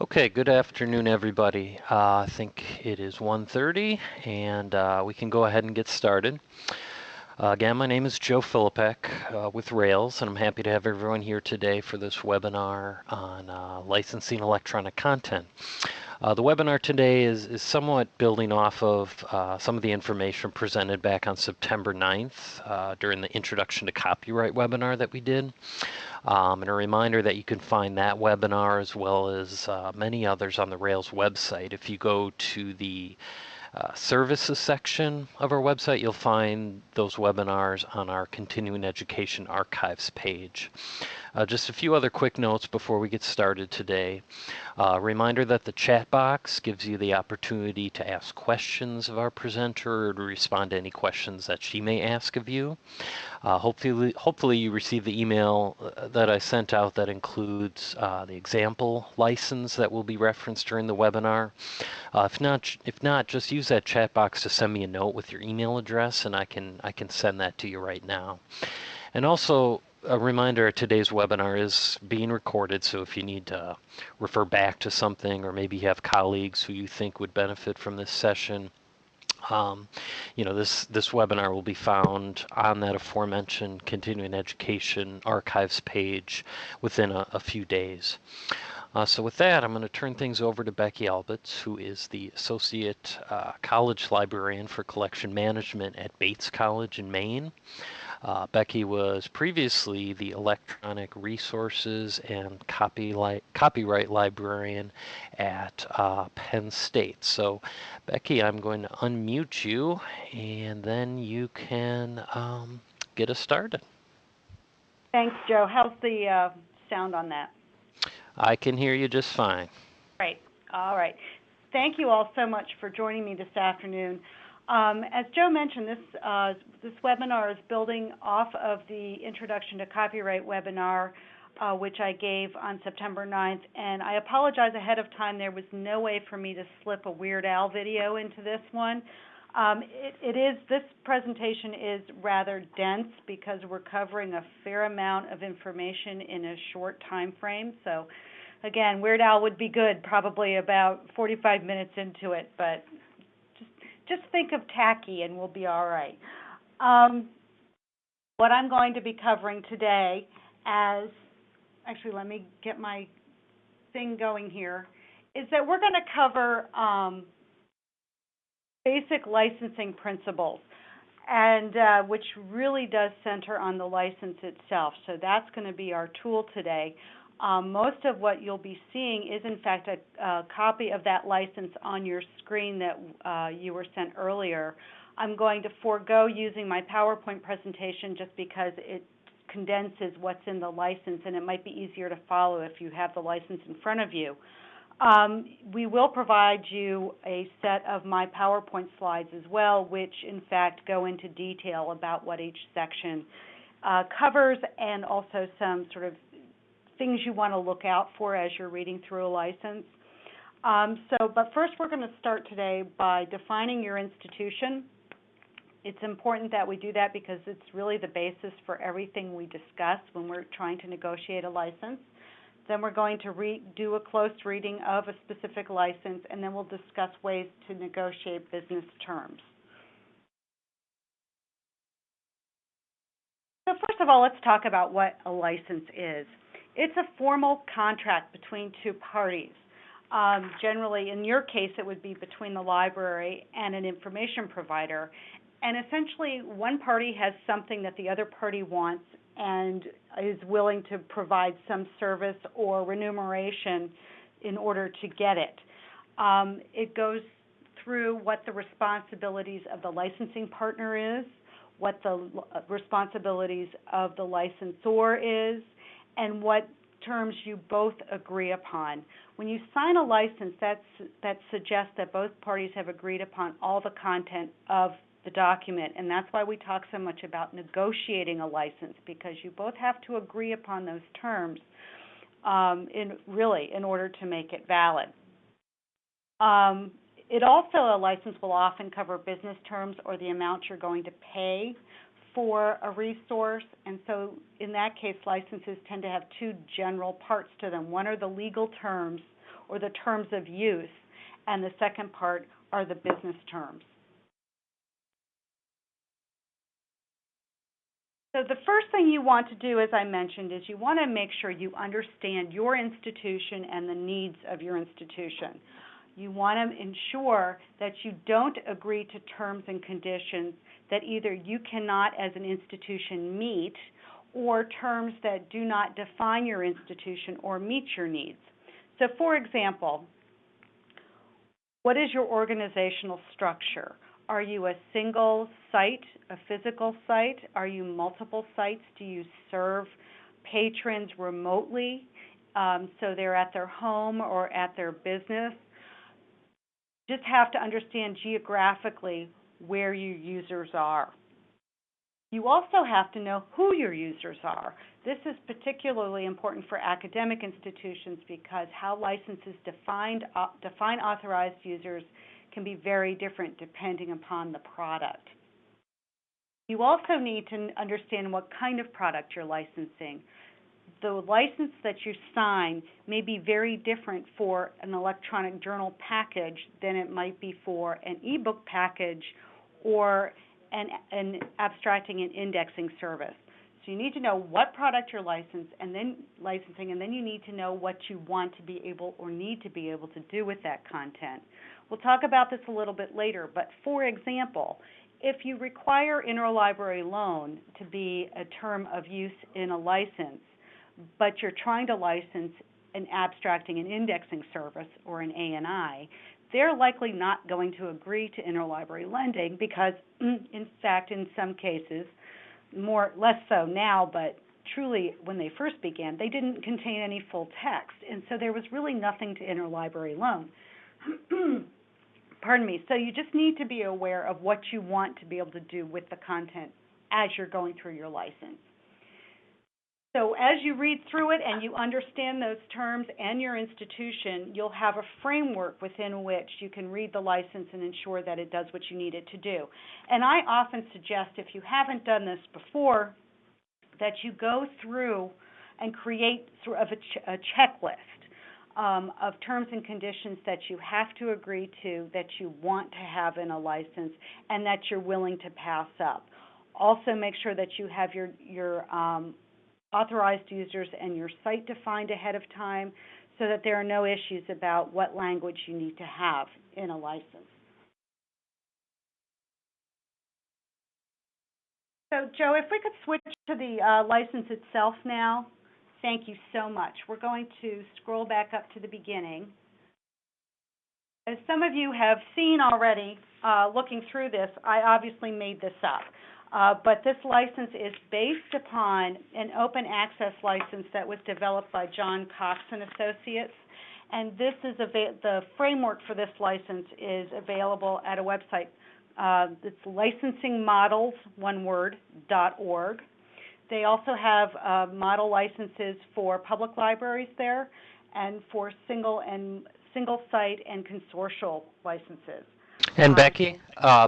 Okay, good afternoon, everybody. I think it is 1:30, and we can go ahead and get started. Again, my name is Joe Philippek with Rails, and I'm happy to have everyone here today for this webinar on licensing electronic content. The webinar today is somewhat building off of some of the information presented back on September 9th during the Introduction to Copyright webinar that we did. And a reminder that you can find that webinar as well as many others on the Rails website. If you go to the services section of our website, you'll find those webinars on our Continuing Education Archives page. Just a few other quick notes before we get started today. Reminder that the chat box gives you the opportunity to ask questions of our presenter or to respond to any questions that she may ask of you. Hopefully you received the email that I sent out that includes the example license that will be referenced during the webinar. If not, just use that chat box to send me a note with your email address, and I can send that to you right now. And also, a reminder, today's webinar is being recorded, so if you need to refer back to something, or maybe you have colleagues who you think would benefit from this session, this webinar will be found on that aforementioned Continuing Education Archives page within a few days. So with that, I'm going to turn things over to Becky Albitz, who is the Associate College Librarian for Collection Management at Bates College in Maine. Becky was previously the Electronic Resources and Copyright Librarian at Penn State. So, Becky, I'm going to unmute you, and then you can get us started. Thanks, Joe. How's the sound on that? I can hear you just fine. Great. All right. Thank you all so much for joining me this afternoon. As Joe mentioned, this webinar is building off of the Introduction to Copyright webinar, which I gave on September 9th. And I apologize ahead of time. There was no way for me to slip a Weird Al video into this one. This presentation is rather dense because we're covering a fair amount of information in a short time frame. So, again, Weird Al would be good probably about 45 minutes into it, but just think of tacky and we'll be all right. What I'm going to be covering today actually let me get my thing going here, is that we're going to cover basic licensing principles, and which really does center on the license itself. So that's going to be our tool today. Most of what you'll be seeing is, in fact, a copy of that license on your screen that you were sent earlier. I'm going to forego using my PowerPoint presentation just because it condenses what's in the license, and it might be easier to follow if you have the license in front of you. We will provide you a set of my PowerPoint slides as well, which, in fact, go into detail about what each section covers, and also some sort of things you want to look out for as you're reading through a license. But first we're going to start today by defining your institution. It's important that we do that because it's really the basis for everything we discuss when we're trying to negotiate a license. Then we're going to do a close reading of a specific license, and then we'll discuss ways to negotiate business terms. So first of all, let's talk about what a license is. It's a formal contract between two parties. Generally, in your case, it would be between the library and an information provider. And essentially, one party has something that the other party wants and is willing to provide some service or remuneration in order to get it. It goes through what the responsibilities of the licensing partner is, what the responsibilities of the licensor is, and what terms you both agree upon. When you sign a license, that suggests that both parties have agreed upon all the content of the document, and that's why we talk so much about negotiating a license, because you both have to agree upon those terms in order to make it valid. A license will often cover business terms or the amount you're going to pay for a resource, and so in that case, licenses tend to have two general parts to them. One are the legal terms or the terms of use, and the second part are the business terms. So the first thing you want to do, as I mentioned, is you want to make sure you understand your institution and the needs of your institution. You want to ensure that you don't agree to terms and conditions that either you cannot as an institution meet or terms that do not define your institution or meet your needs. So for example, what is your organizational structure? Are you a single site, a physical site? Are you multiple sites? Do you serve patrons remotely, so they're at their home or at their business? Just have to understand geographically where your users are. You also have to know who your users are. This is particularly important for academic institutions because how licenses define authorized users can be very different depending upon the product. You also need to understand what kind of product you're licensing. The license that you sign may be very different for an electronic journal package than it might be for an ebook package or an abstracting and indexing service. So you need to know what product you're licensing, and then you need to know what you want to be able or need to be able to do with that content. We'll talk about this a little bit later, but for example, if you require interlibrary loan to be a term of use in a license, but you're trying to license an abstracting and indexing service or an A&I, they're likely not going to agree to interlibrary lending because, in fact, in some cases, less so now, but truly when they first began, they didn't contain any full text, and so there was really nothing to interlibrary loan. Pardon me. So you just need to be aware of what you want to be able to do with the content as you're going through your license. So as you read through it and you understand those terms and your institution, you'll have a framework within which you can read the license and ensure that it does what you need it to do. And I often suggest, if you haven't done this before, that you go through and create sort of a checklist of terms and conditions that you have to agree to, that you want to have in a license, and that you're willing to pass up. Also make sure that you have your authorized users and your site defined ahead of time so that there are no issues about what language you need to have in a license. So, Joe, if we could switch to the license itself now. Thank you so much. We're going to scroll back up to the beginning. As some of you have seen already, looking through this, I obviously made this up. But this license is based upon an open access license that was developed by John Cox and Associates. And this is the framework for this license is available at a website. It's licensingmodels, one word, .org. They also have model licenses for public libraries there and for single site and consortial licenses. And Becky,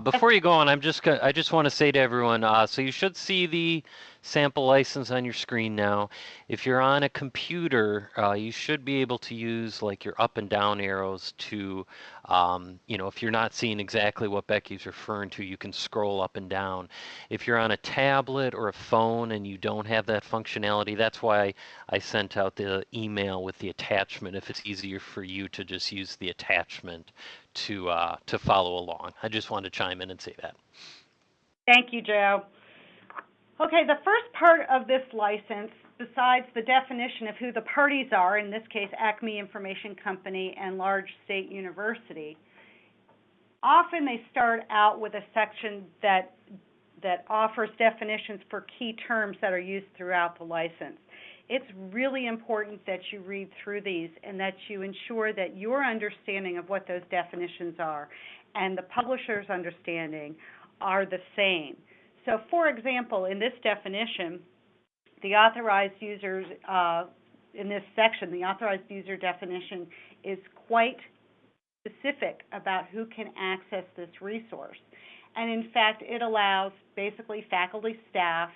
before you go on, I just want to say to everyone, so you should see the sample license on your screen now. If you're on a computer, you should be able to use like your up and down arrows to, if you're not seeing exactly what Becky's referring to, you can scroll up and down. If you're on a tablet or a phone and you don't have that functionality, that's why I sent out the email with the attachment, if it's easier for you to just use the attachment to follow along. I just wanted to chime in and say that. Thank you, Joe. Okay, the first part of this license, besides the definition of who the parties are, in this case Acme Information Company and Large State University, often they start out with a section that offers definitions for key terms that are used throughout the license. It's really important that you read through these and that you ensure that your understanding of what those definitions are and the publisher's understanding are the same. So, for example, in this definition, the authorized users, in this section, the authorized user definition is quite specific about who can access this resource. And in fact, it allows basically faculty, staff,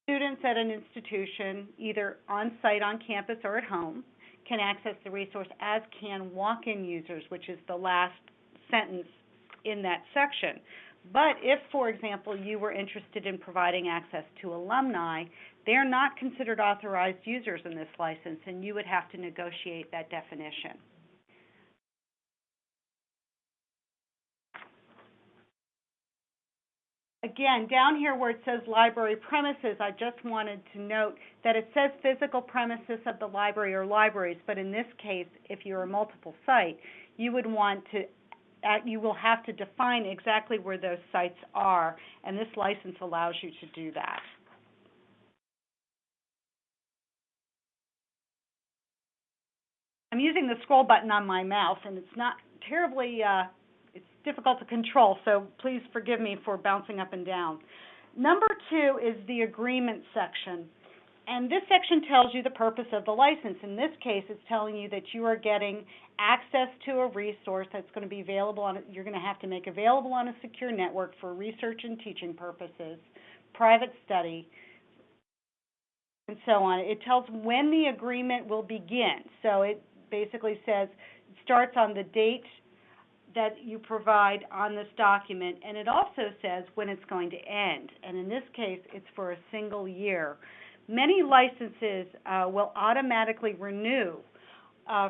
students at an institution, either on site, on campus, or at home, can access the resource, as can walk-in users, which is the last sentence in that section. But if, for example, you were interested in providing access to alumni, they're not considered authorized users in this license, and you would have to negotiate that definition. Again, down here where it says library premises, I just wanted to note that it says physical premises of the library or libraries, but in this case, if you're a multiple site, you would want to, you will have to define exactly where those sites are, and this license allows you to do that. I'm using the scroll button on my mouse, and it's not terribly it's difficult to control, so please forgive me for bouncing up and down. Number 2 is the agreement section, and this section tells you the purpose of the license. In this case, it's telling you that you are getting access to a resource that's going to be available on, you're going to have to make available on a secure network for research and teaching purposes, private study, and so on. It tells when the agreement will begin. So it basically says it starts on the date that you provide on this document, and it also says when it's going to end. And in this case, it's for a single year. Many licenses will automatically renew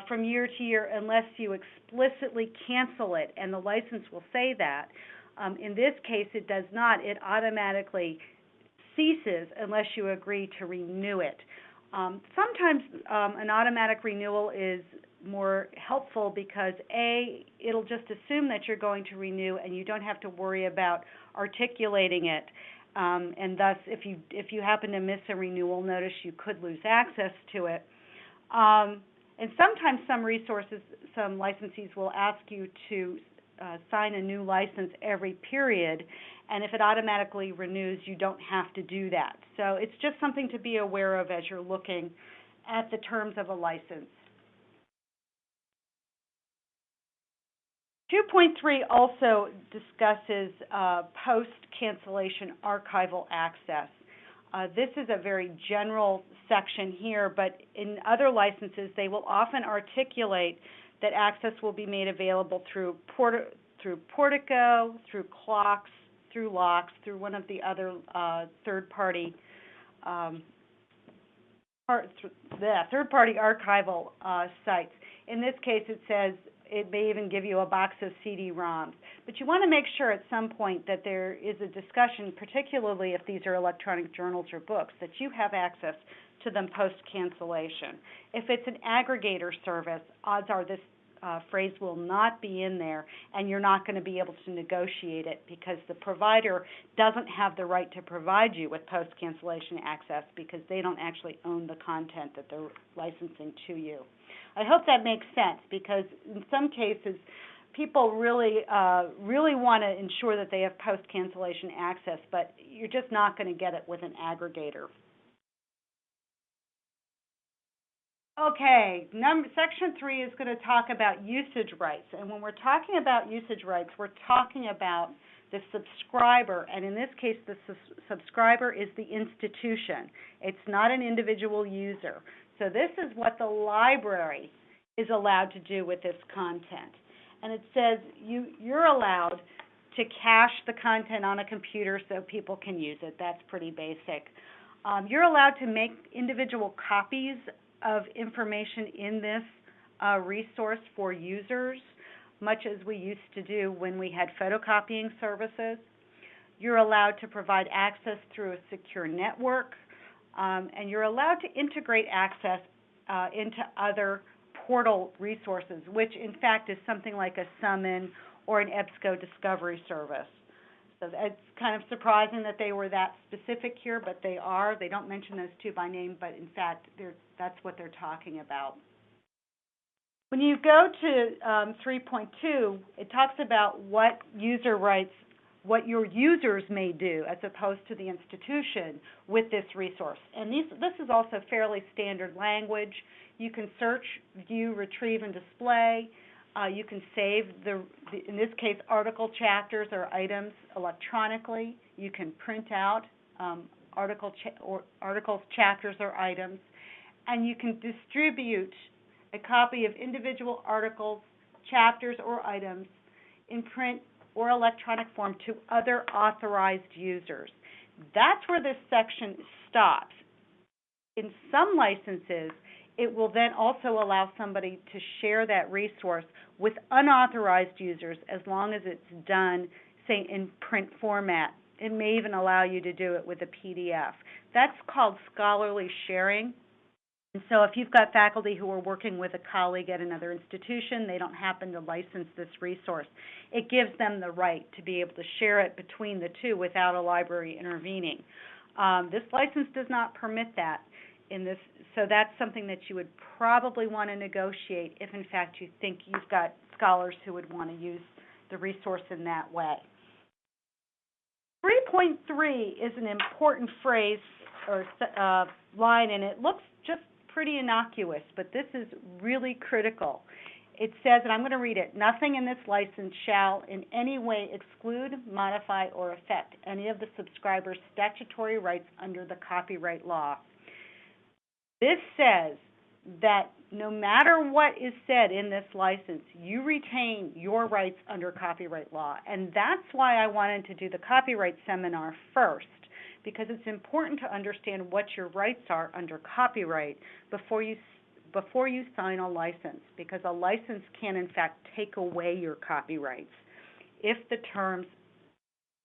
from year to year unless you explicitly cancel it, and the license will say that. In this case, it does not. It automatically ceases unless you agree to renew it. Sometimes an automatic renewal is more helpful because, A, it'll just assume that you're going to renew and you don't have to worry about articulating it. And thus, if you happen to miss a renewal notice, you could lose access to it. And sometimes some licensees will ask you to sign a new license every period, and if it automatically renews, you don't have to do that. So it's just something to be aware of as you're looking at the terms of a license. 2.3 also discusses post-cancellation archival access. This is a very general section here, but in other licenses, they will often articulate that access will be made available through Portico, through clocks, through locks, through one of the other third-party archival sites. In this case, it says it may even give you a box of CD-ROMs. But you want to make sure at some point that there is a discussion, particularly if these are electronic journals or books, that you have access to them post-cancellation. If it's an aggregator service, odds are this phrase will not be in there, and you're not going to be able to negotiate it because the provider doesn't have the right to provide you with post-cancellation access because they don't actually own the content that they're licensing to you. I hope that makes sense because in some cases, people really want to ensure that they have post-cancellation access, but you're just not going to get it with an aggregator. Okay, Section 3 is going to talk about usage rights. And when we're talking about usage rights, we're talking about the subscriber. And in this case, the subscriber is the institution. It's not an individual user. So this is what the library is allowed to do with this content. And it says you're allowed to cache the content on a computer so people can use it. That's pretty basic. You're allowed to make individual copies of information in this resource for users, much as we used to do when we had photocopying services. You're allowed to provide access through a secure network, and you're allowed to integrate access into other portal resources, which in fact is something like a Summon or an EBSCO discovery service. So it's kind of surprising that they were that specific here, but they are. They don't mention those two by name, but in fact, that's what they're talking about. When you go to 3.2, it talks about what user rights, what your users may do as opposed to the institution with this resource. And this is also fairly standard language. You can search, view, retrieve, and display. You can save, in this case, article chapters or items electronically. You can print out articles, chapters, or items. And you can distribute a copy of individual articles, chapters, or items in print or electronic form to other authorized users. That's where this section stops. In some licenses, it will then also allow somebody to share that resource with unauthorized users as long as it's done, say, in print format. It may even allow you to do it with a PDF. That's called scholarly sharing. And so if you've got faculty who are working with a colleague at another institution, they don't happen to license this resource, it gives them the right to be able to share it between the two without a library intervening. This license does not permit that in this, so that's something that you would probably want to negotiate if, in fact, you think you've got scholars who would want to use the resource in that way. 3.3 is an important phrase or line, and it looks just pretty innocuous, but this is really critical. It says, and I'm going to read it, nothing in this license shall in any way exclude, modify, or affect any of the subscriber's statutory rights under the copyright law. This says that no matter what is said in this license, you retain your rights under copyright law. And that's why I wanted to do the copyright seminar first, because it's important to understand what your rights are under copyright before you sign a license, because a license can, in fact, take away your copyrights if the terms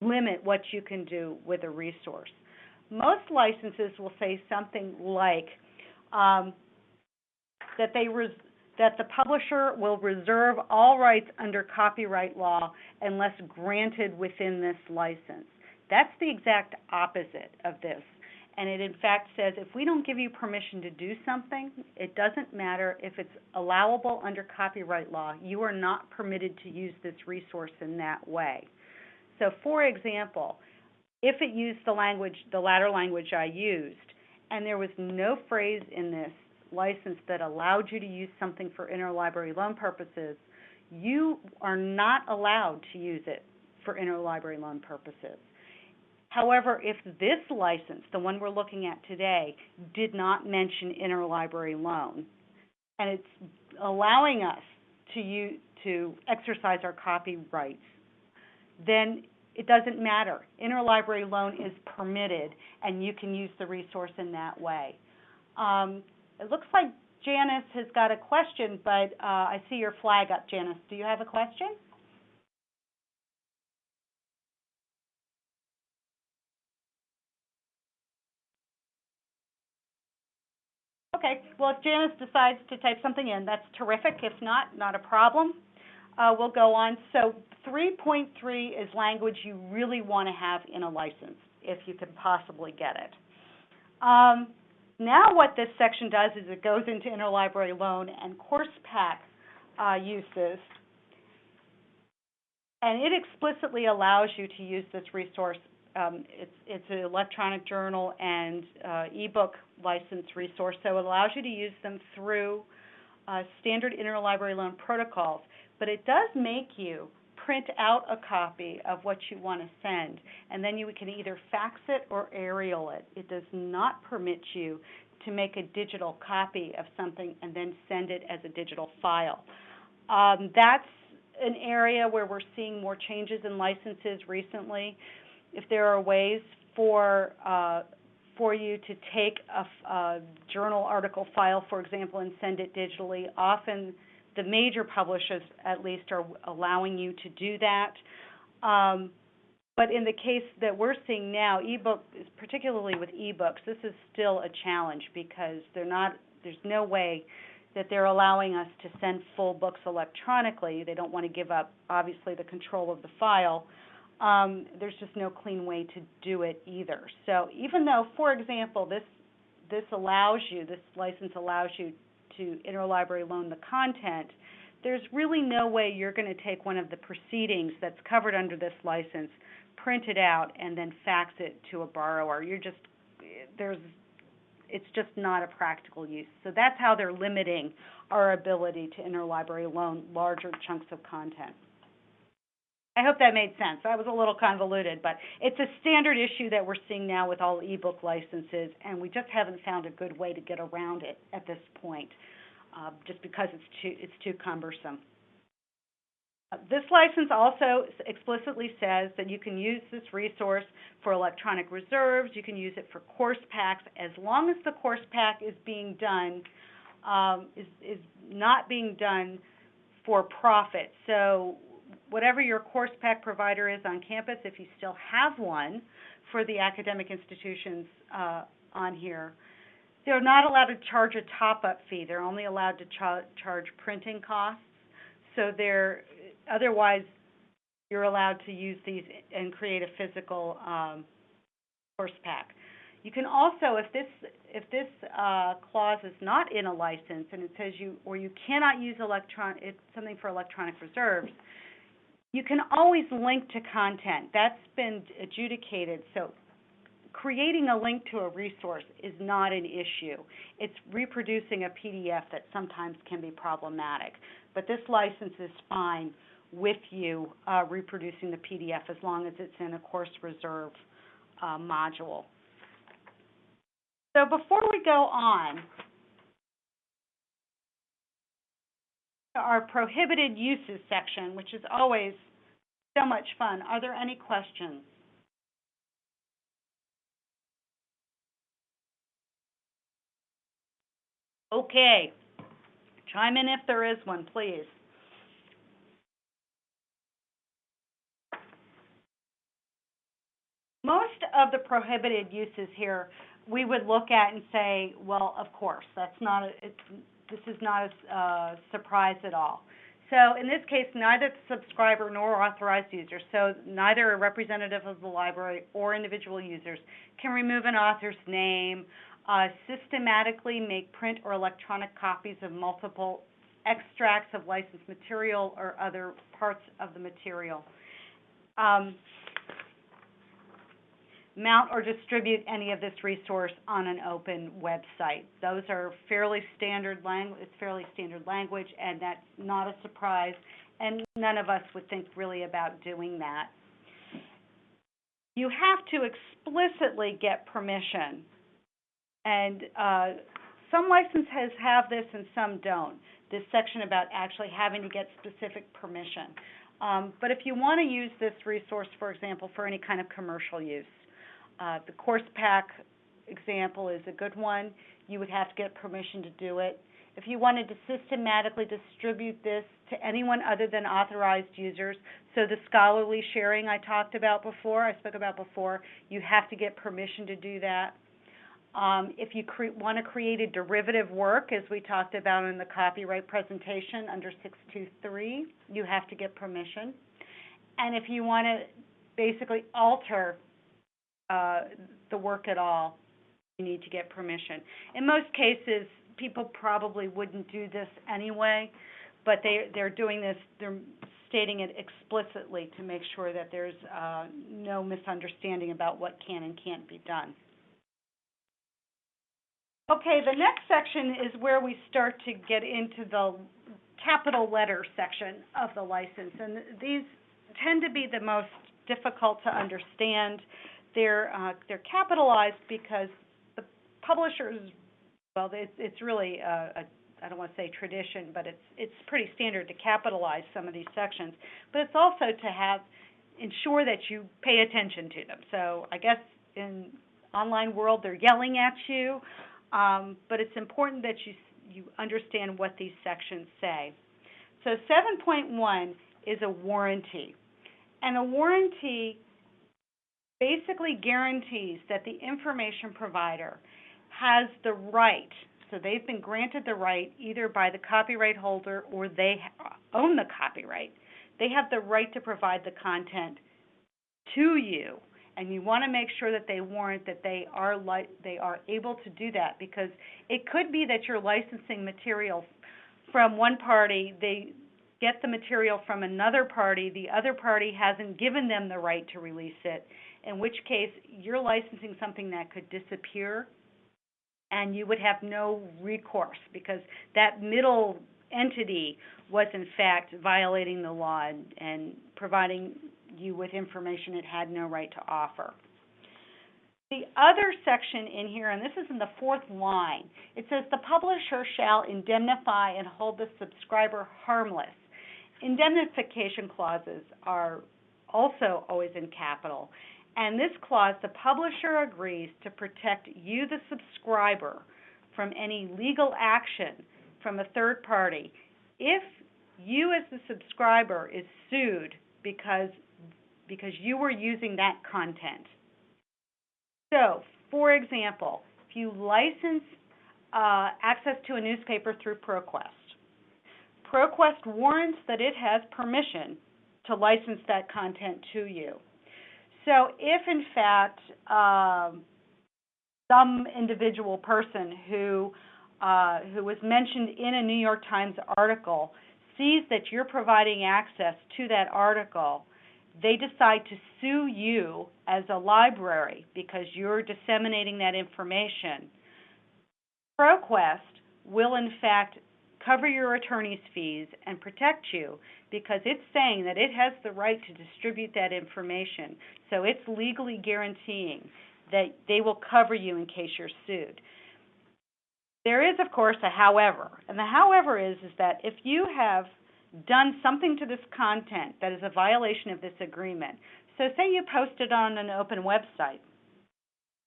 limit what you can do with a resource. Most licenses will say something like that the publisher will reserve all rights under copyright law unless granted within this license. That's the exact opposite of this. And it, in fact, says if we don't give you permission to do something, it doesn't matter if it's allowable under copyright law. You are not permitted to use this resource in that way. So, for example, if it used the latter language I used, and there was no phrase in this license that allowed you to use something for interlibrary loan purposes, you are not allowed to use it for interlibrary loan purposes. However, if this license, the one we're looking at today, did not mention interlibrary loan, and it's allowing us to exercise our copyrights, then it doesn't matter. Interlibrary loan is permitted, and you can use the resource in that way. It looks like Janice has got a question, but I see your flag up, Janice. Do you have a question? Okay, well, if Janice decides to type something in, that's terrific. If not, not a problem. We'll go on. So 3.3 is language you really want to have in a license, if you can possibly get it. Now what this section does is it goes into interlibrary loan and Coursepack uses, and it explicitly allows you to use this resource. It's an electronic journal and ebook license resource, so it allows you to use them through standard interlibrary loan protocols, but it does make you print out a copy of what you want to send, and then you can either fax it or aerial it. It does not permit you to make a digital copy of something and then send it as a digital file. That's an area where we're seeing more changes in licenses recently. If there are ways for you to take a journal article file, for example, and send it digitally, often the major publishers, at least, are allowing you to do that. But in the case that we're seeing now, particularly with ebooks, this is still a challenge because there's no way that they're allowing us to send full books electronically. They don't want to give up, obviously, the control of the file. There's just no clean way to do it either. So even though, for example, this license allows you to interlibrary loan the content, there's really no way you're going to take one of the proceedings that's covered under this license, print it out, and then fax it to a borrower. It's just not a practical use. So that's how they're limiting our ability to interlibrary loan larger chunks of content. I hope that made sense. That was a little convoluted, but it's a standard issue that we're seeing now with all ebook licenses, and we just haven't found a good way to get around it at this point. just because it's too cumbersome. This license also explicitly says that you can use this resource for electronic reserves. You can use it for Coursepack as long as the Coursepack is being done, is not being done for profit. So whatever your Coursepack provider is on campus, if you still have one for the academic institutions on here, they're not allowed to charge a top-up fee. They're only allowed to charge printing costs. So otherwise, you're allowed to use these and create a physical Coursepack. You can also, if this clause is not in a license and it says you cannot use something for electronic reserves, you can always link to content. That's been adjudicated. So creating a link to a resource is not an issue. It's reproducing a PDF that sometimes can be problematic. But this license is fine with you reproducing the PDF as long as it's in a course reserve module. So before we go on, our prohibited uses section, which is always so much fun. Are there any questions? Okay. Chime in if there is one, please. Most of the prohibited uses here we would look at and say, well, of course, this is not a surprise at all. So in this case, neither the subscriber nor authorized users, so neither a representative of the library or individual users, can remove an author's name, systematically make print or electronic copies of multiple extracts of licensed material or other parts of the material, mount or distribute any of this resource on an open website. Those are fairly standard language. It's fairly standard language, and that's not a surprise. And none of us would think really about doing that. You have to explicitly get permission, and some licenses have this and some don't. This section about actually having to get specific permission. But if you want to use this resource, for example, for any kind of commercial use, the Coursepack example is a good one. You would have to get permission to do it. If you wanted to systematically distribute this to anyone other than authorized users, so the scholarly sharing I spoke about before, you have to get permission to do that. If you want to create a derivative work, as we talked about in the copyright presentation under 623, you have to get permission. And if you want to basically alter the work at all, you need to get permission. In most cases, people probably wouldn't do this anyway, but they're doing this, they're stating it explicitly to make sure that there's no misunderstanding about what can and can't be done. Okay, the next section is where we start to get into the capital letter section of the license, and these tend to be the most difficult to understand. They're capitalized because the publishers, well, it's really I don't want to say tradition, but it's pretty standard to capitalize some of these sections. But it's also to ensure that you pay attention to them. So I guess in online world they're yelling at you, but it's important that you understand what these sections say. So 7.1 is a warranty, and a warranty basically guarantees that the information provider has the right, so they've been granted the right either by the copyright holder or they own the copyright. They have the right to provide the content to you, and you want to make sure that they warrant that they are able to do that, because it could be that you're licensing material from one party, they get the material from another party, the other party hasn't given them the right to release it, in which case you're licensing something that could disappear and you would have no recourse because that middle entity was in fact violating the law and providing you with information it had no right to offer. The other section in here, and this is in the fourth line, it says the publisher shall indemnify and hold the subscriber harmless. Indemnification clauses are also always in capital. And this clause, the publisher agrees to protect you, the subscriber, from any legal action from a third party if you as the subscriber is sued because you were using that content. So, for example, if you license access to a newspaper through ProQuest, ProQuest warrants that it has permission to license that content to you. So if, in fact, some individual person who was mentioned in a New York Times article sees that you're providing access to that article, they decide to sue you as a library because you're disseminating that information, ProQuest will, in fact, cover your attorney's fees and protect you because it's saying that it has the right to distribute that information. So it's legally guaranteeing that they will cover you in case you're sued. There is, of course, a however. And the however is that if you have done something to this content that is a violation of this agreement, so say you posted on an open website,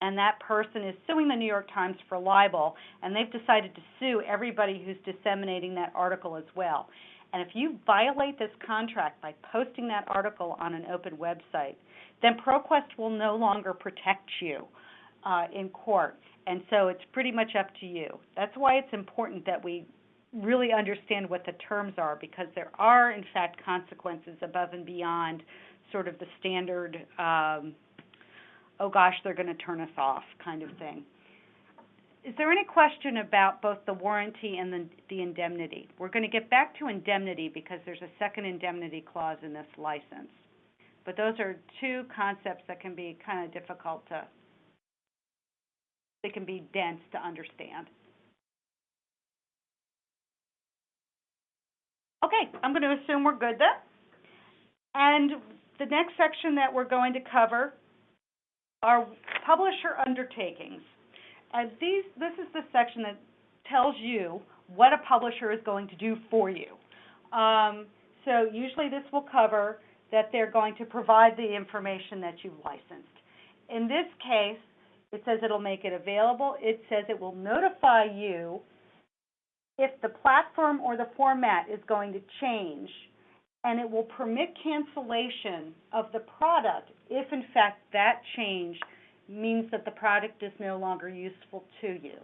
and that person is suing the New York Times for libel, and they've decided to sue everybody who's disseminating that article as well. And if you violate this contract by posting that article on an open website, then ProQuest will no longer protect you in court. And so it's pretty much up to you. That's why it's important that we really understand what the terms are, because there are, in fact, consequences above and beyond sort of the standard oh gosh, they're going to turn us off kind of thing. Is there any question about both the warranty and the indemnity? We're going to get back to indemnity because there's a second indemnity clause in this license. But those are two concepts that can be kind of difficult to, they can be dense to understand. Okay, I'm going to assume we're good there. And the next section that we're going to cover are publisher undertakings. And this is the section that tells you what a publisher is going to do for you. So usually this will cover that they're going to provide the information that you've licensed. In this case, it says it'll make it available. It says it will notify you if the platform or the format is going to change, and it will permit cancellation of the product if, in fact, that change means that the product is no longer useful to you.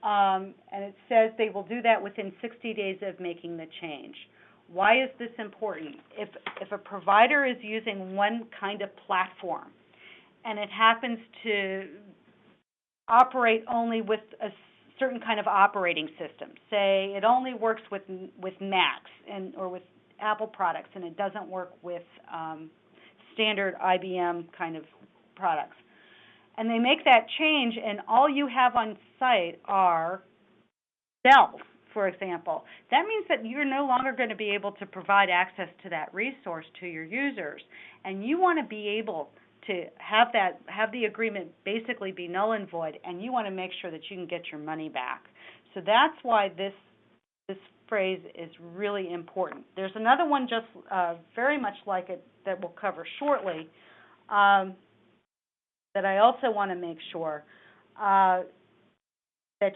And it says they will do that within 60 days of making the change. Why is this important? If a provider is using one kind of platform and it happens to operate only with a certain kind of operating system, say it only works with Macs or with Apple products, and it doesn't work with standard IBM kind of products, and they make that change, and all you have on site are cells, for example, that means that you're no longer going to be able to provide access to that resource to your users, and you want to be able to have the agreement basically be null and void, and you want to make sure that you can get your money back. So that's why this phrase is really important. There's another one just very much like it that we'll cover shortly that I also want to make sure that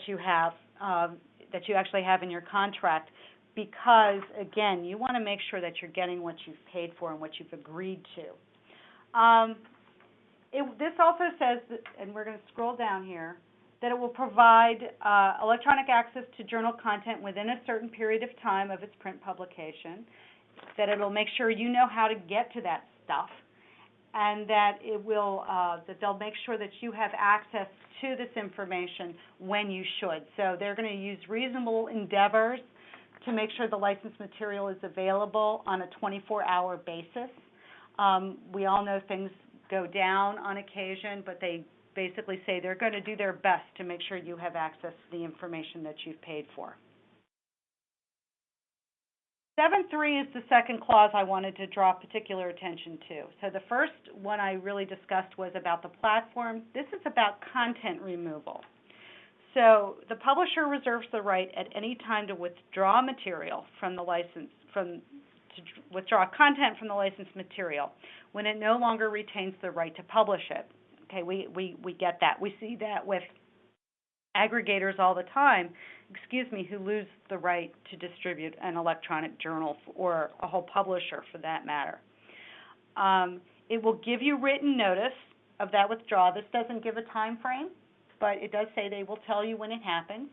you have, that you actually have in your contract, because, again, you want to make sure that you're getting what you've paid for and what you've agreed to. This also says, that, and we're going to scroll down here, that it will provide electronic access to journal content within a certain period of time of its print publication, that it will make sure you know how to get to that stuff, and that it will that they'll make sure that you have access to this information when you should. So they're going to use reasonable endeavors to make sure the licensed material is available on a 24-hour basis. We all know things go down on occasion, but they basically say they're going to do their best to make sure you have access to the information that you've paid for. 7.3 is the second clause I wanted to draw particular attention to. So the first one I really discussed was about the platform. This is about content removal. So the publisher reserves the right at any time to withdraw material from the license, to withdraw content from the licensed material when it no longer retains the right to publish it. Okay, we get that. We see that with aggregators all the time, who lose the right to distribute an electronic journal or a whole publisher for that matter. It will give you written notice of that withdrawal. This doesn't give a time frame, but it does say they will tell you when it happens,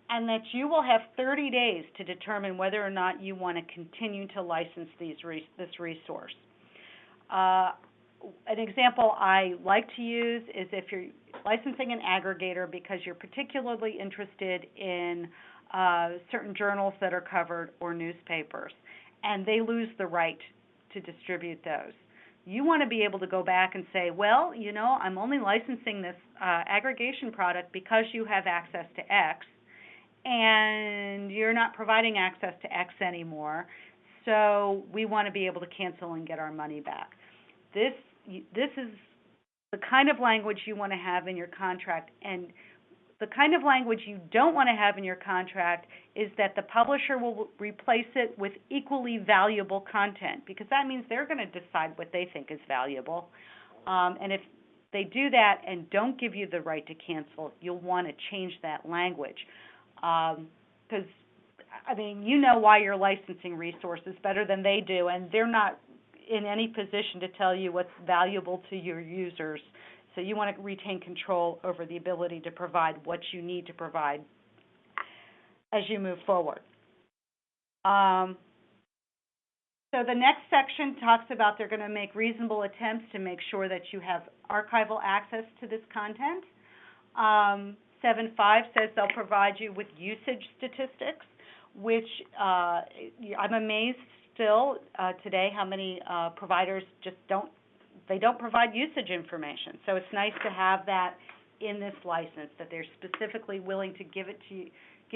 and that you will have 30 days to determine whether or not you want to continue to license this resource. An example I like to use is if you're licensing an aggregator because you're particularly interested in certain journals that are covered or newspapers, and they lose the right to distribute those. You want to be able to go back and say, well, you know, I'm only licensing this aggregation product because you have access to X, and you're not providing access to X anymore, so we want to be able to cancel and get our money back. This is the kind of language you want to have in your contract, and the kind of language you don't want to have in your contract is that the publisher will replace it with equally valuable content, because that means they're going to decide what they think is valuable. And if they do that and don't give you the right to cancel, you'll want to change that language. Because, I mean, you know why you're licensing resources better than they do, and they're not in any position to tell you what's valuable to your users. So you want to retain control over the ability to provide what you need to provide as you move forward. So the next section talks about they're going to make reasonable attempts to make sure that you have archival access to this content. 7.5 says they'll provide you with usage statistics, which I'm amazed still today how many providers just don't provide usage information. So it's nice to have that in this license, that they're specifically willing to give you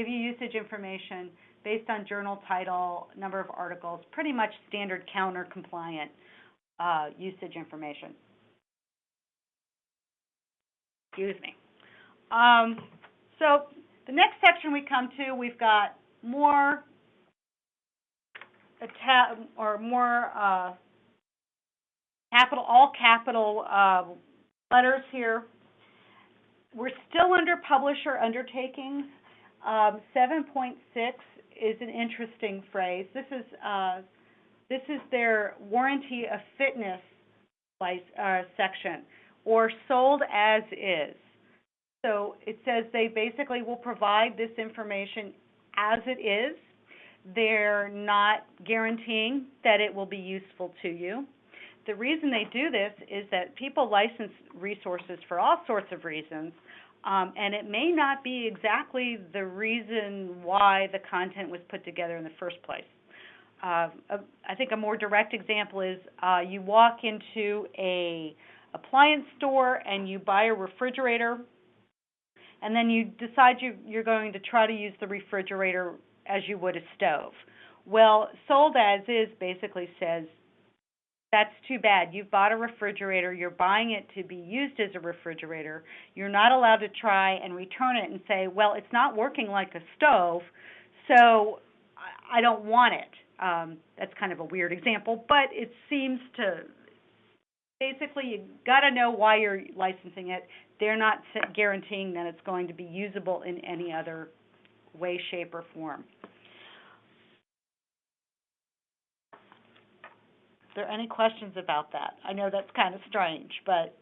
usage information based on journal title, number of articles, pretty much standard counter compliant usage information. Excuse me. So the next section we come to, we've got more all capital letters here. We're still under publisher undertakings. 7.6 is an interesting phrase. This is their warranty of fitness section, or sold as is. So it says they basically will provide this information as it is. They're not guaranteeing that it will be useful to you. The reason they do this is that people license resources for all sorts of reasons, and it may not be exactly the reason why the content was put together in the first place. I think a more direct example is you walk into a appliance store and you buy a refrigerator, and then you decide you're going to try to use the refrigerator as you would a stove. Well, sold as is basically says, that's too bad. You've bought a refrigerator. You're buying it to be used as a refrigerator. You're not allowed to try and return it and say, well, it's not working like a stove, so I don't want it. That's kind of a weird example, but it seems to basically you got to know why you're licensing it. They're not guaranteeing that it's going to be usable in any other way, shape, or form. Are there any questions about that? I know that's kind of strange, but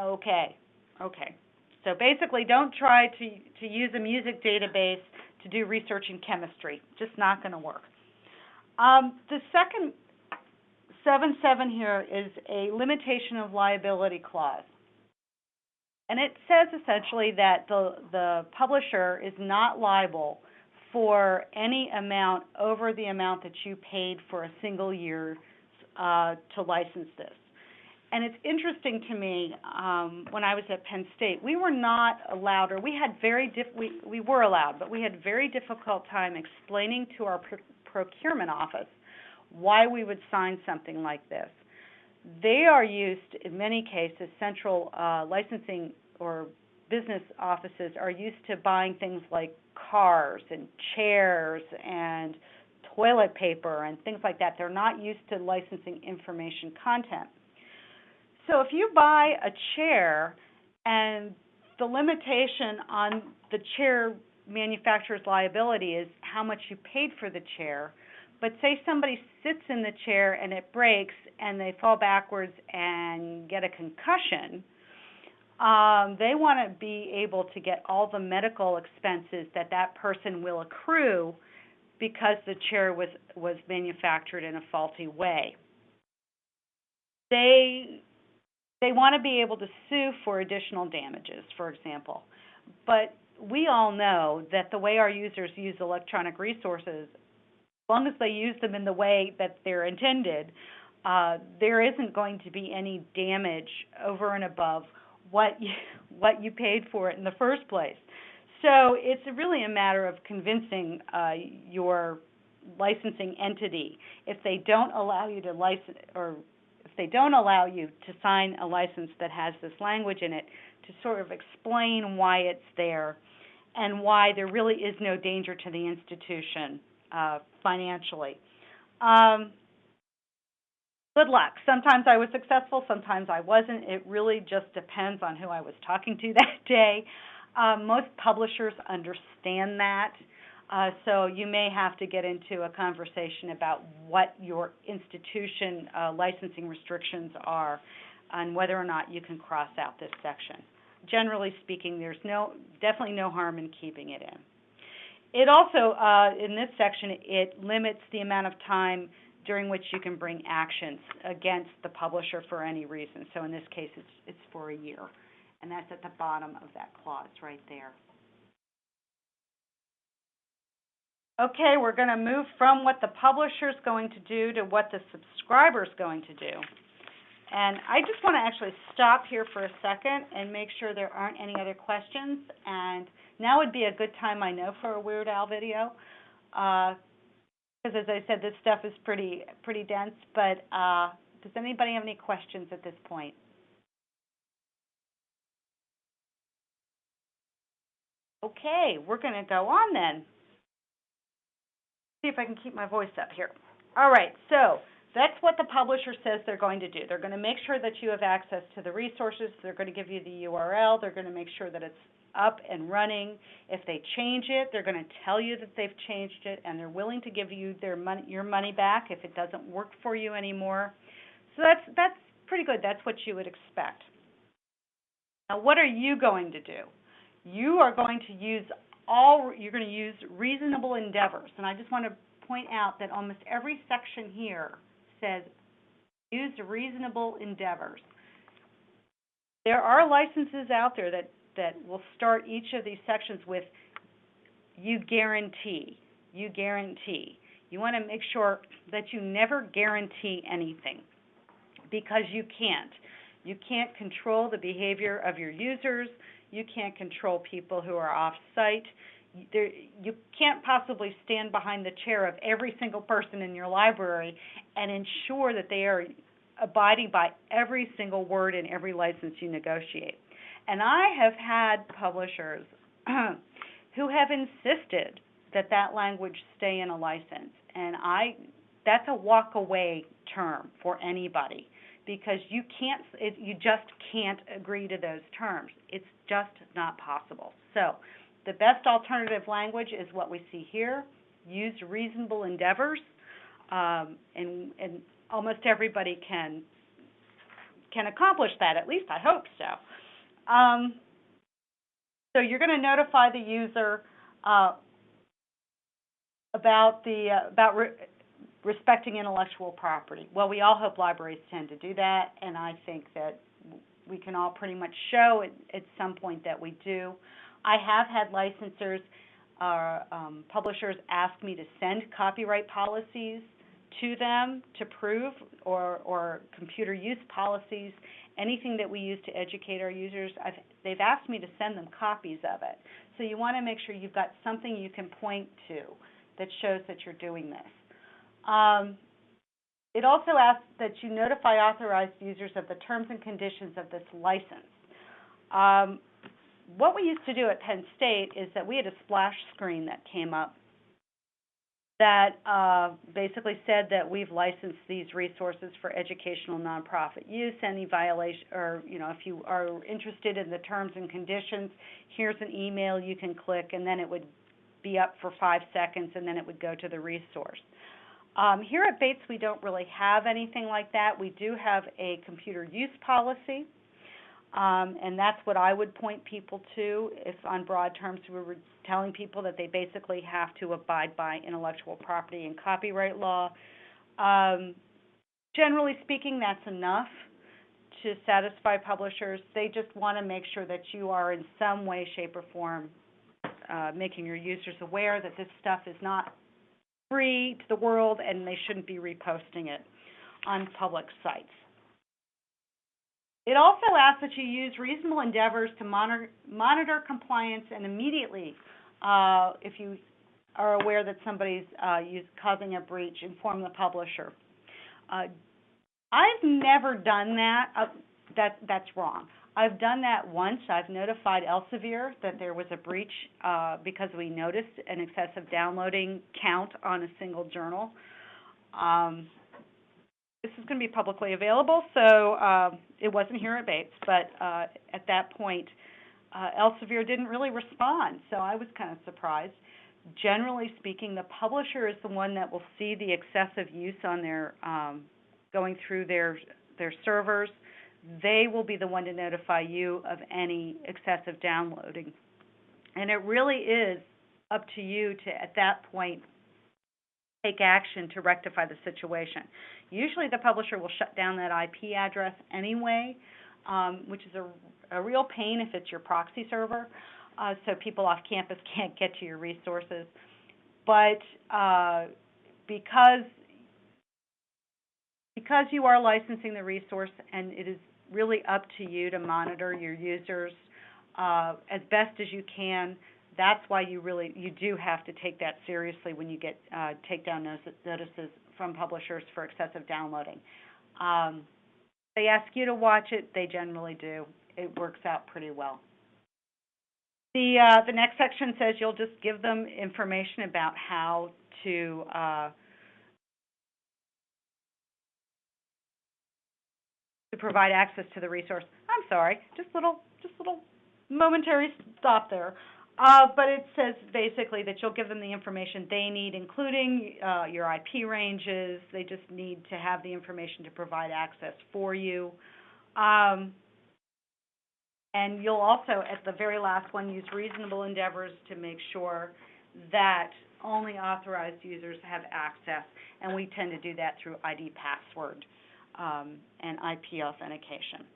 okay. So basically, don't try to use a music database to do research in chemistry. Just not going to work. The second 7.7 here is a limitation of liability clause. And it says essentially that the publisher is not liable for any amount over the amount that you paid for a single year to license this. And it's interesting to me, when I was at Penn State, we were not allowed, or we had we were allowed, but we had very difficult time explaining to our procurement office why we would sign something like this. They are used, in many cases, central licensing or business offices are used to buying things like cars and chairs and toilet paper and things like that. They're not used to licensing information content. So if you buy a chair and the limitation on the chair manufacturer's liability is how much you paid for the chair, but say somebody sits in the chair and it breaks and they fall backwards and get a concussion, they want to be able to get all the medical expenses that person will accrue because the chair was manufactured in a faulty way. They want to be able to sue for additional damages, for example. But we all know that the way our users use electronic resources, as long as they use them in the way that they're intended, there isn't going to be any damage over and above what you paid for it in the first place. So it's really a matter of convincing your licensing entity. If they don't allow you to license, or if they don't allow you to sign a license that has this language in it, to sort of explain why it's there and why there really is no danger to the institution financially. Good luck. Sometimes I was successful, sometimes I wasn't. It really just depends on who I was talking to that day. Most publishers understand that, so you may have to get into a conversation about what your institution licensing restrictions are and whether or not you can cross out this section. Generally speaking, there's definitely no harm in keeping it in. It also, in this section, it limits the amount of time during which you can bring actions against the publisher for any reason. So in this case, it's for a year. And that's at the bottom of that clause right there. Okay, we're going to move from what the publisher is going to do to what the subscriber is going to do. And I just want to actually stop here for a second and make sure there aren't any other questions. And now would be a good time, I know, for a Weird Al video. Because as I said, this stuff is pretty dense. But does anybody have any questions at this point? Okay, we're going to go on then. See if I can keep my voice up here. All right, so that's what the publisher says they're going to do. They're going to make sure that you have access to the resources. They're going to give you the URL. They're going to make sure that it's up and running. If they change it, they're going to tell you that they've changed it, and they're willing to give you your money back if it doesn't work for you anymore. So that's pretty good. That's what you would expect. Now, what are you going to do? You are going to use reasonable endeavors. And I just want to point out that almost every section here says use reasonable endeavors. There are licenses out there that will start each of these sections with you guarantee. You guarantee. You want to make sure that you never guarantee anything because you can't. You can't control the behavior of your users. You can't control people who are off-site. You can't possibly stand behind the chair of every single person in your library and ensure that they are abiding by every single word in every license you negotiate. And I have had publishers who have insisted that language stay in a license. And that's a walk-away term for anybody, because you just can't agree to those terms. It's just not possible. So the best alternative language is what we see here. Use reasonable endeavors, and almost everybody can accomplish that. At least I hope so. So you're going to notify the user about respecting intellectual property. Well, we all hope libraries tend to do that, and I think that we can all pretty much show at some point that we do. I have had licensors, publishers ask me to send copyright policies to them to prove, or computer use policies, anything that we use to educate our users. They've asked me to send them copies of it. So you want to make sure you've got something you can point to that shows that you're doing this. It also asks that you notify authorized users of the terms and conditions of this license. What we used to do at Penn State is that we had a splash screen that came up that basically said that we've licensed these resources for educational nonprofit use. Any violation, or if you are interested in the terms and conditions, here's an email you can click, and then it would be up for 5 seconds, and then it would go to the resource. Here at Bates, we don't really have anything like that. We do have a computer use policy, and that's what I would point people to if, on broad terms, we were telling people that they basically have to abide by intellectual property and copyright law. Generally speaking, that's enough to satisfy publishers. They just want to make sure that you are in some way, shape, or form making your users aware that this stuff is not free to the world and they shouldn't be reposting it on public sites. It also asks that you use reasonable endeavors to monitor compliance, and immediately, if you are aware that somebody's causing a breach, inform the publisher. I've never done that. That's wrong. I've done that once. I've notified Elsevier that there was a breach because we noticed an excessive downloading count on a single journal. This is going to be publicly available, so it wasn't here at Bates, but at that point, Elsevier didn't really respond, so I was kind of surprised. Generally speaking, the publisher is the one that will see the excessive use on their going through their servers. They will be the one to notify you of any excessive downloading. And it really is up to you to, at that point, take action to rectify the situation. Usually the publisher will shut down that IP address anyway, which is a real pain if it's your proxy server, so people off campus can't get to your resources. But because you are licensing the resource, and it is really up to you to monitor your users as best as you can, that's why you do have to take that seriously when you get takedown notices from publishers for excessive downloading. They ask you to watch it. They generally do. It works out pretty well. The next section says you'll just give them information about how to provide access to the resource. I'm sorry, just little momentary stop there. But it says basically that you'll give them the information they need, including your IP ranges. They just need to have the information to provide access for you. And you'll also, at the very last one, use reasonable endeavors to make sure that only authorized users have access. And we tend to do that through ID password and IP authentication.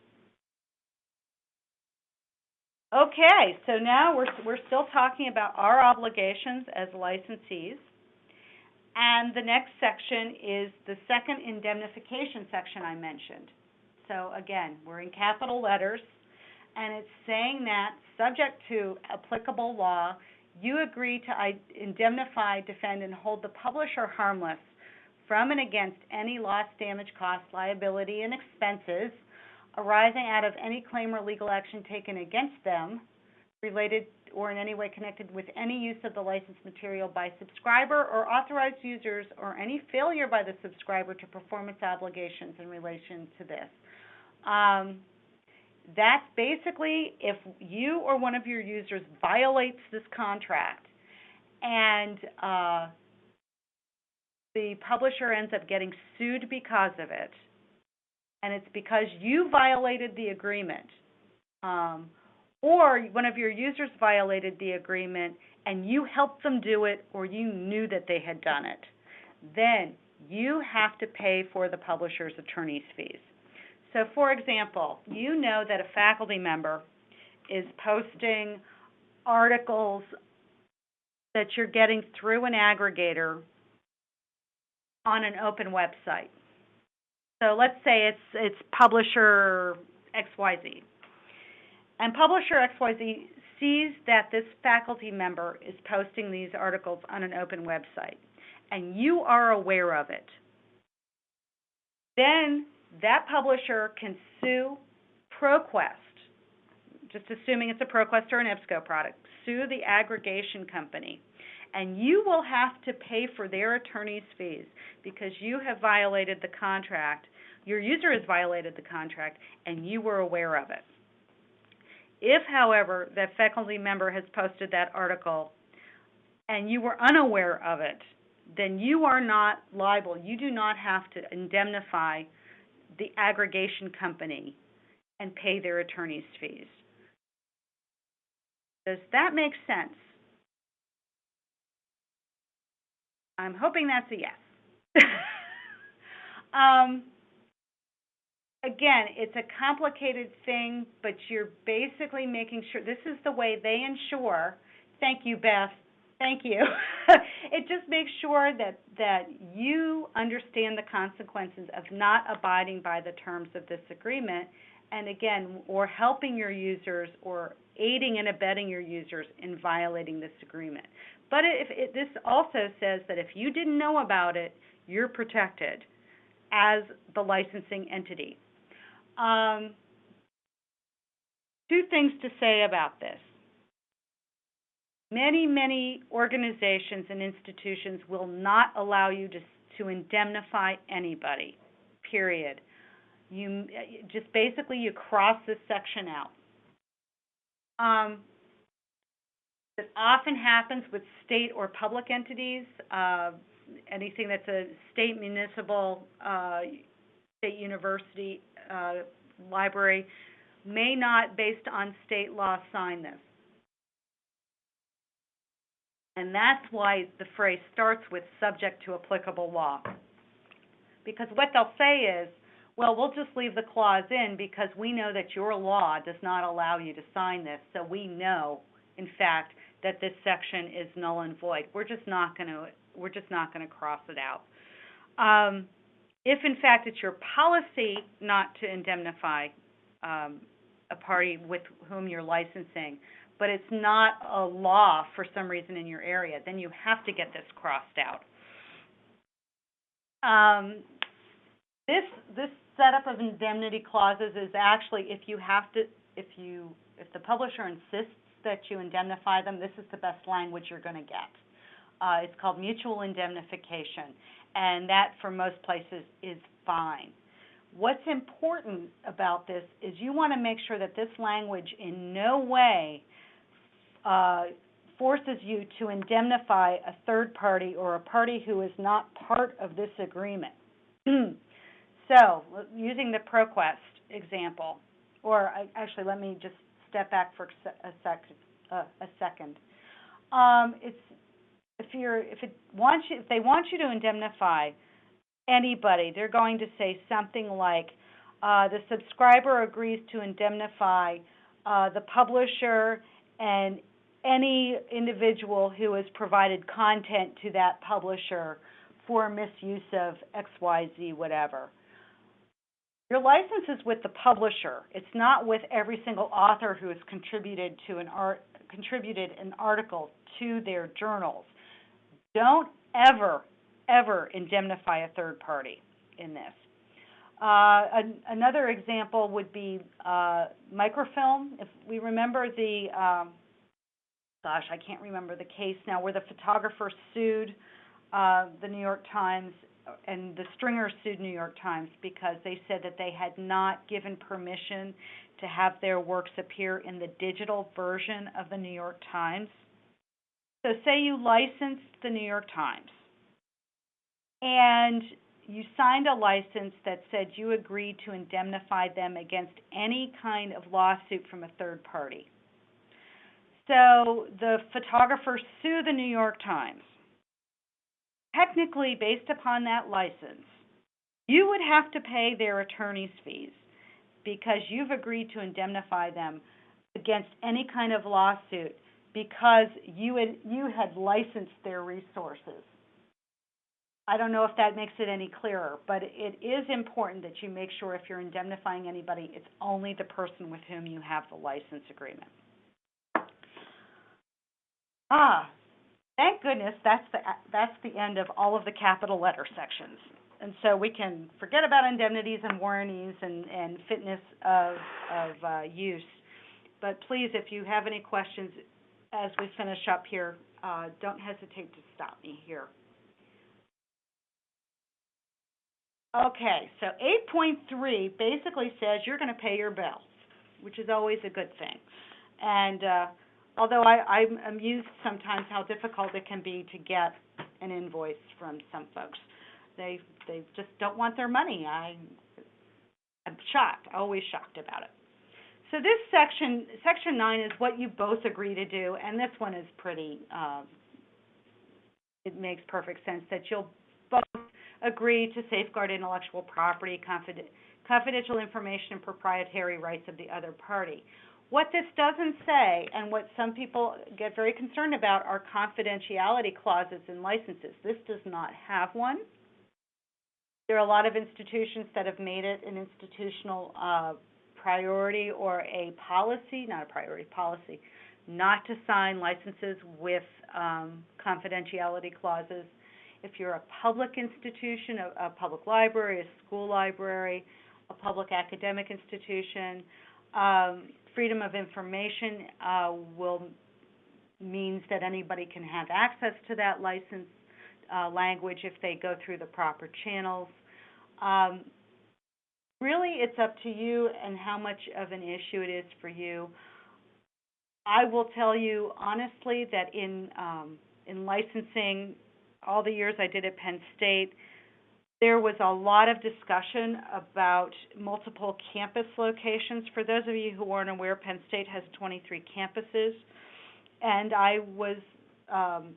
Okay, so now we're still talking about our obligations as licensees. And the next section is the second indemnification section I mentioned. So again, we're in capital letters, and it's saying that, subject to applicable law, you agree to indemnify, defend, and hold the publisher harmless from and against any loss, damage, cost, liability, and expenses arising out of any claim or legal action taken against them, related or in any way connected with any use of the licensed material by subscriber or authorized users, or any failure by the subscriber to perform its obligations in relation to this. That's basically if you or one of your users violates this contract and the publisher ends up getting sued because of it, and it's because you violated the agreement, or one of your users violated the agreement and you helped them do it, or you knew that they had done it, then you have to pay for the publisher's attorney's fees. So, for example, you know that a faculty member is posting articles that you're getting through an aggregator on an open website. So let's say it's publisher XYZ. And publisher XYZ sees that this faculty member is posting these articles on an open website, and you are aware of it. Then that publisher can sue ProQuest, just assuming it's a ProQuest or an EBSCO product, sue the aggregation company, and you will have to pay for their attorney's fees because you have violated the contract, your user has violated the contract, and you were aware of it. If, however, that faculty member has posted that article and you were unaware of it, then you are not liable. You do not have to indemnify the aggregation company and pay their attorney's fees. Does that make sense? I'm hoping that's a yes. Again, it's a complicated thing, but you're basically making sure this is the way they ensure. Thank you, Beth. Thank you. It just makes sure that you understand the consequences of not abiding by the terms of this agreement, and again, or helping your users or aiding and abetting your users in violating this agreement. But this also says that if you didn't know about it, you're protected as the licensing entity. Two things to say about this. Many organizations and institutions will not allow you to indemnify anybody, period. You just basically you cross this section out. It often happens with state or public entities, anything that's a state, municipal, state university, library, may not, based on state law, sign this. And that's why the phrase starts with subject to applicable law. Because what they'll say is, well, we'll just leave the clause in because we know that your law does not allow you to sign this, so we know, in fact, that this section is null and void. We're just not going to cross it out. If, in fact, it's your policy not to indemnify a party with whom you're licensing, but it's not a law for some reason in your area, then you have to get this crossed out. This setup of indemnity clauses is actually if the publisher insists that you indemnify them, this is the best language you're going to get. It's called mutual indemnification, and that for most places is fine. What's important about this is you want to make sure that this language in no way forces you to indemnify a third party or a party who is not part of this agreement. So, using the ProQuest example, or actually, let me just step back for a second. If they want you to indemnify anybody, they're going to say something like, the subscriber agrees to indemnify the publisher and any individual who has provided content to that publisher for misuse of XYZ, whatever. Your license is with the publisher. It's not with every single author who has contributed an article to their journals. Don't ever indemnify a third party in this. Another example would be microfilm. If we remember the, I can't remember the case now, where the photographer sued the New York Times, and the Stringers sued New York Times because they said that they had not given permission to have their works appear in the digital version of the New York Times. So say you licensed the New York Times, and you signed a license that said you agreed to indemnify them against any kind of lawsuit from a third party. So the photographers sue the New York Times. Technically, based upon that license, you would have to pay their attorney's fees because you've agreed to indemnify them against any kind of lawsuit because you had licensed their resources. I don't know if that makes it any clearer, but it is important that you make sure if you're indemnifying anybody, it's only the person with whom you have the license agreement. Thank goodness that's the end of all of the capital letter sections. And so we can forget about indemnities and warranties and fitness of use. But please, if you have any questions as we finish up here, don't hesitate to stop me here. Okay, so 8.3 basically says you're going to pay your bills, which is always a good thing. And although I'm amused sometimes how difficult it can be to get an invoice from some folks. They just don't want their money. I'm shocked, always shocked about it. So this section 9 is what you both agree to do, and this one is pretty, it makes perfect sense that you'll both agree to safeguard intellectual property, confidential information, and proprietary rights of the other party. What this doesn't say, and what some people get very concerned about, are confidentiality clauses in licenses. This does not have one. There are a lot of institutions that have made it an institutional priority or a policy, not a priority, policy, not to sign licenses with confidentiality clauses. If you're a public institution, a public library, a school library, a public academic institution, freedom of information means that anybody can have access to that license language if they go through the proper channels. Really, it's up to you and how much of an issue it is for you. I will tell you honestly that in licensing, all the years I did at Penn State, there was a lot of discussion about multiple campus locations. For those of you who aren't aware, Penn State has 23 campuses, and I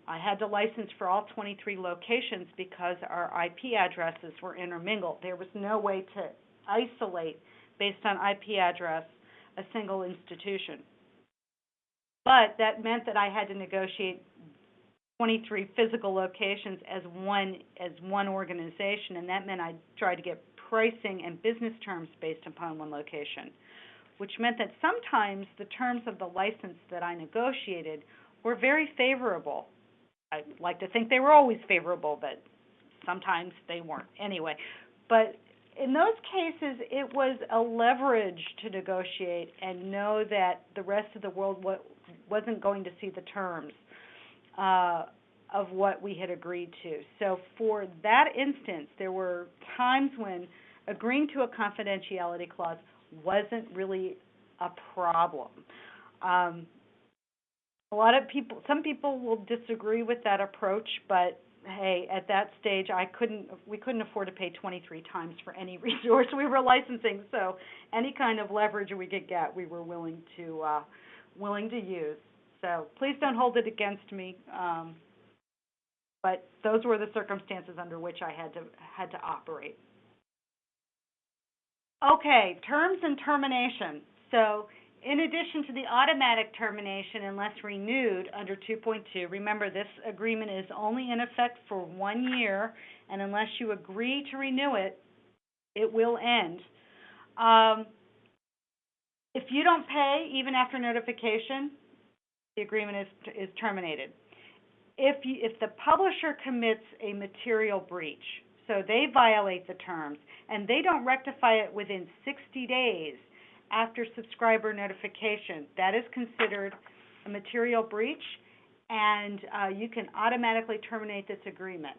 had to license for all 23 locations because our IP addresses were intermingled. There was no way to isolate, based on IP address, a single institution. But that meant that I had to negotiate 23 physical locations as one organization, and that meant I tried to get pricing and business terms based upon one location, which meant that sometimes the terms of the license that I negotiated were very favorable. I like to think they were always favorable, but sometimes they weren't. Anyway, but in those cases, it was a leverage to negotiate and know that the rest of the world wasn't going to see the terms of what we had agreed to. So for that instance, there were times when agreeing to a confidentiality clause wasn't really a problem. Some people will disagree with that approach, but hey, at that stage, we couldn't afford to pay 23 times for any resource we were licensing. So any kind of leverage we could get, we were willing to use. So please don't hold it against me. But those were the circumstances under which I had to operate. Okay, terms and termination. So in addition to the automatic termination unless renewed under 2.2, remember this agreement is only in effect for 1 year, and unless you agree to renew it, it will end. If you don't pay, even after notification, the agreement is terminated. If the publisher commits a material breach, so they violate the terms, and they don't rectify it within 60 days after subscriber notification, that is considered a material breach, and you can automatically terminate this agreement.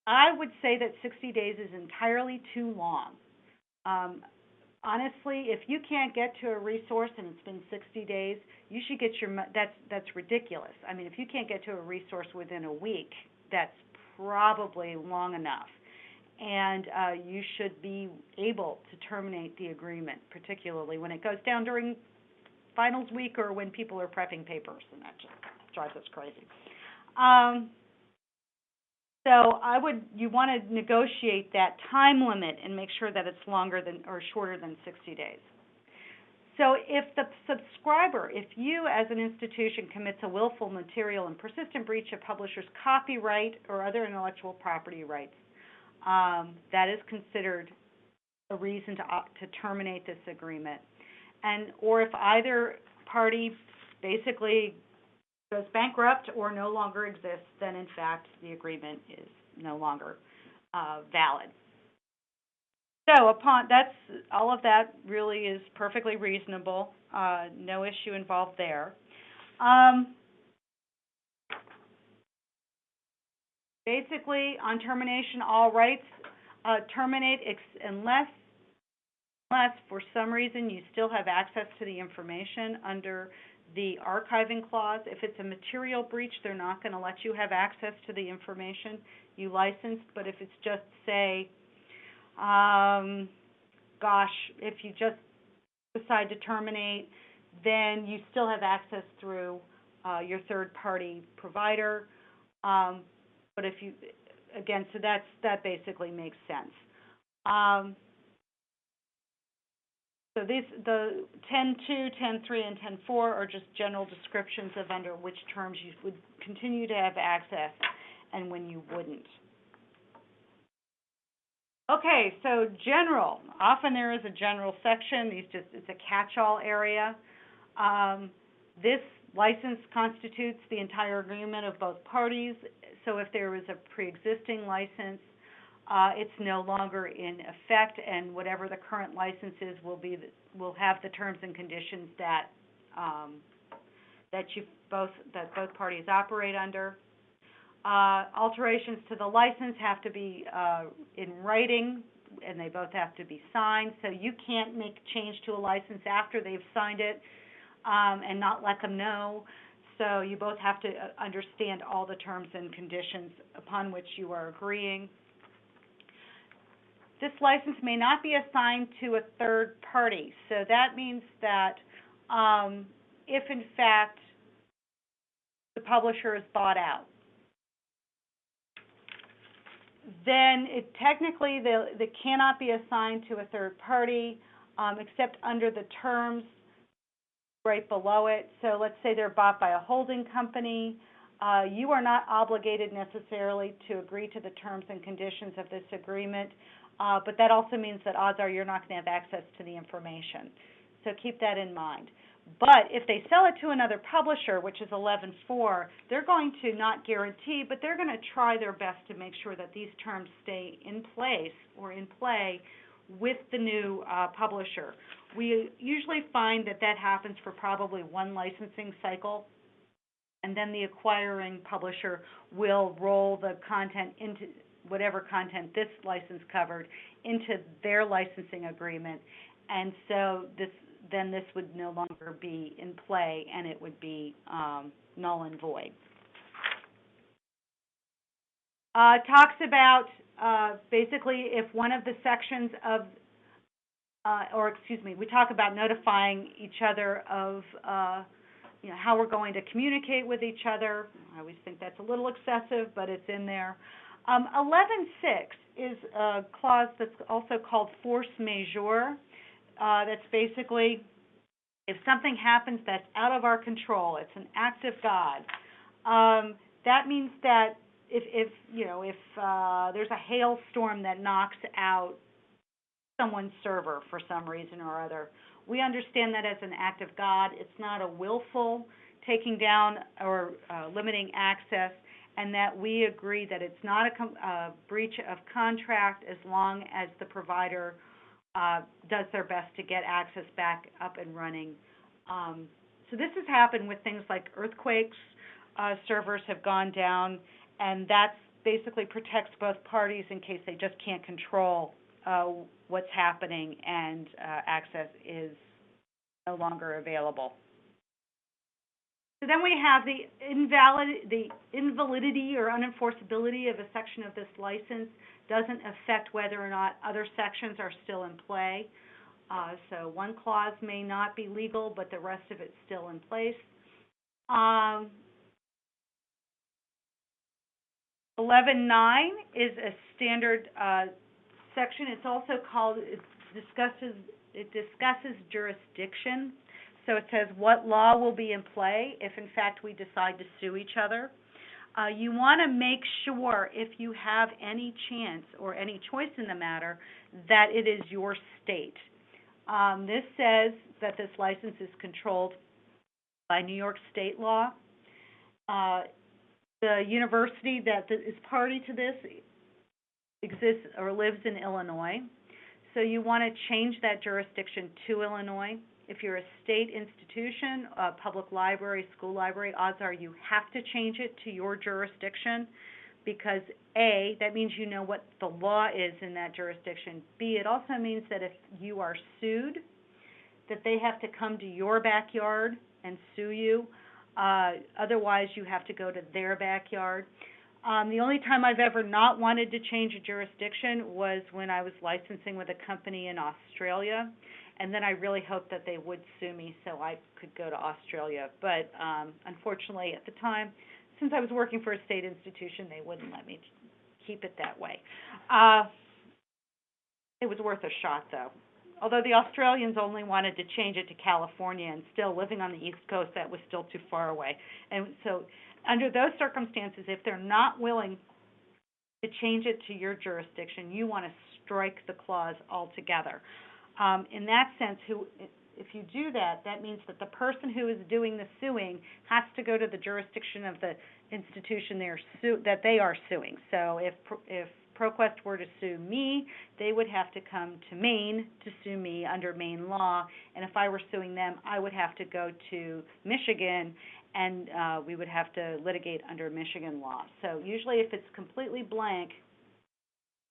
I would say that 60 days is entirely too long. Honestly, if you can't get to a resource and it's been 60 days, you should get that's ridiculous. I mean, if you can't get to a resource within a week, that's probably long enough. And you should be able to terminate the agreement, particularly when it goes down during finals week or when people are prepping papers, and that just drives us crazy. So you want to negotiate that time limit and make sure that it's longer than or shorter than 60 days. So if the subscriber, if you as an institution commits a willful, material, and persistent breach of publisher's copyright or other intellectual property rights, that is considered a reason to terminate this agreement. And or if either party basically goes bankrupt or no longer exists, then in fact the agreement is no longer valid. So all of that really is perfectly reasonable. No issue involved there. Basically, on termination, all rights terminate unless for some reason you still have access to the information under the archiving clause. If it's a material breach, they're not going to let you have access to the information you licensed. But if it's just, say, if you just decide to terminate, then you still have access through your third-party provider. But if you, again, so that basically makes sense. So the 10.2, 10.3, and 10.4 are just general descriptions of under which terms you would continue to have access and when you wouldn't. Okay, so general. Often there is a general section. It's a catch-all area. This license constitutes the entire agreement of both parties. So if there is a pre-existing license, it's no longer in effect, and whatever the current license is will have the terms and conditions that both parties operate under. Alterations to the license have to be in writing, and they both have to be signed. So you can't make change to a license after they've signed it and not let them know. So you both have to understand all the terms and conditions upon which you are agreeing. This license may not be assigned to a third party. So that means that if, in fact, the publisher is bought out, then technically they cannot be assigned to a third party except under the terms right below it. So let's say they're bought by a holding company. You are not obligated necessarily to agree to the terms and conditions of this agreement, but that also means that odds are you're not going to have access to the information. So keep that in mind. But if they sell it to another publisher, which is 11.4, they're going to not guarantee, but they're going to try their best to make sure that these terms stay in place or in play with the new publisher. We usually find that happens for probably one licensing cycle, and then the acquiring publisher will roll the content into whatever content this license covered into their licensing agreement, and so this would no longer be in play, and it would be null and void. Talks about basically if one of the sections of, we talk about notifying each other of how we're going to communicate with each other. I always think that's a little excessive, but it's in there. 11.6 is a clause that's also called force majeure. That's basically if something happens that's out of our control, it's an act of God. That means that if there's a hailstorm that knocks out someone's server for some reason or other, we understand that as an act of God. It's not a willful taking down or limiting access, and that we agree that it's not a breach of contract as long as the provider does their best to get access back up and running. So this has happened with things like earthquakes. Servers have gone down, and that basically protects both parties in case they just can't control what's happening and access is no longer available. So then we have the invalidity or unenforceability of a section of this license doesn't affect whether or not other sections are still in play. So one clause may not be legal, but the rest of it's still in place. 11.9 is a standard section. It's also called, it discusses it discusses jurisdiction. So it says what law will be in play if, in fact, we decide to sue each other. You want to make sure, if you have any chance or any choice in the matter, that it is your state. This says that this license is controlled by New York state law. The university that is party to this exists or lives in Illinois. So you want to change that jurisdiction to Illinois. If you're a state institution, a public library, school library, odds are you have to change it to your jurisdiction because A, that means you know what the law is in that jurisdiction. B, it also means that if you are sued, that they have to come to your backyard and sue you. Otherwise, you have to go to their backyard. The only time I've ever not wanted to change a jurisdiction was when I was licensing with a company in Australia, and then I really hoped that they would sue me so I could go to Australia. But unfortunately, at the time, since I was working for a state institution, they wouldn't let me keep it that way. It was worth a shot, though. Although the Australians only wanted to change it to California, and still living on the East Coast, that was still too far away. And so under those circumstances, if they're not willing to change it to your jurisdiction, you want to strike the clause altogether. In that sense, if you do that, that means that the person who is doing the suing has to go to the jurisdiction of the institution that they are suing. So if ProQuest were to sue me, they would have to come to Maine to sue me under Maine law, and if I were suing them, I would have to go to Michigan, and we would have to litigate under Michigan law. So usually if it's completely blank,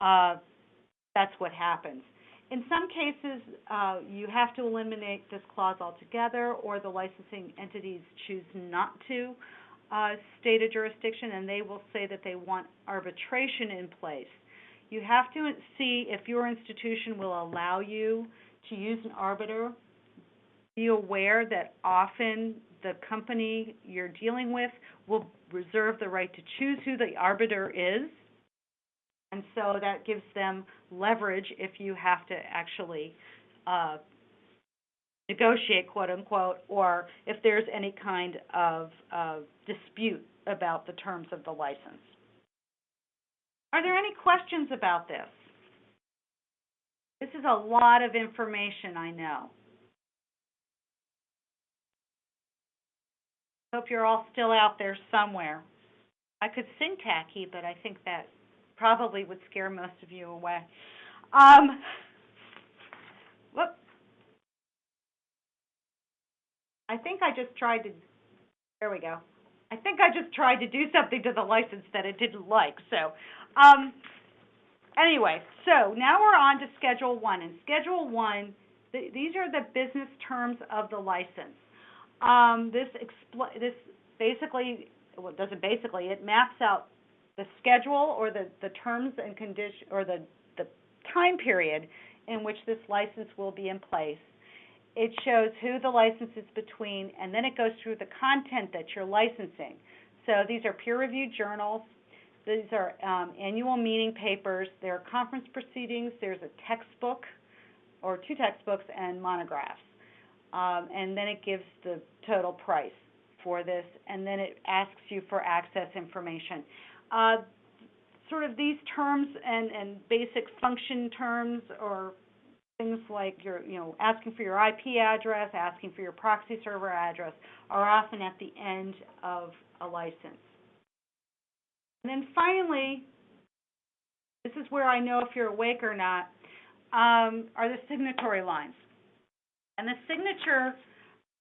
that's what happens. In some cases, you have to eliminate this clause altogether, or the licensing entities choose not to state a jurisdiction, and they will say that they want arbitration in place. You have to see if your institution will allow you to use an arbiter. Be aware that often the company you're dealing with will reserve the right to choose who the arbiter is, and so that gives them leverage if you have to actually negotiate, quote unquote, or if there's any kind of dispute about the terms of the license. Are there any questions about this? This is a lot of information, I know. Hope you're all still out there somewhere. I could sing tacky, but I think that probably would scare most of you away. Whoop. I think I just tried to, there we go. I think I just tried to do something to the license that it didn't like. So anyway, so now we're on to Schedule 1. In Schedule 1, these are the business terms of the license. This basically, well, it doesn't basically, it maps out the schedule or the terms and condition or the time period in which this license will be in place. It shows who the license is between, and then it goes through the content that you're licensing. So these are peer-reviewed journals. These are annual meeting papers. There are conference proceedings. There's a textbook or 2 textbooks and monographs. And then it gives the total price for this, and then it asks you for access information. Sort of these terms and basic function terms, or things like asking for your IP address, asking for your proxy server address, are often at the end of a license. And then finally, this is where I know if you're awake or not, are the signatory lines. And the signature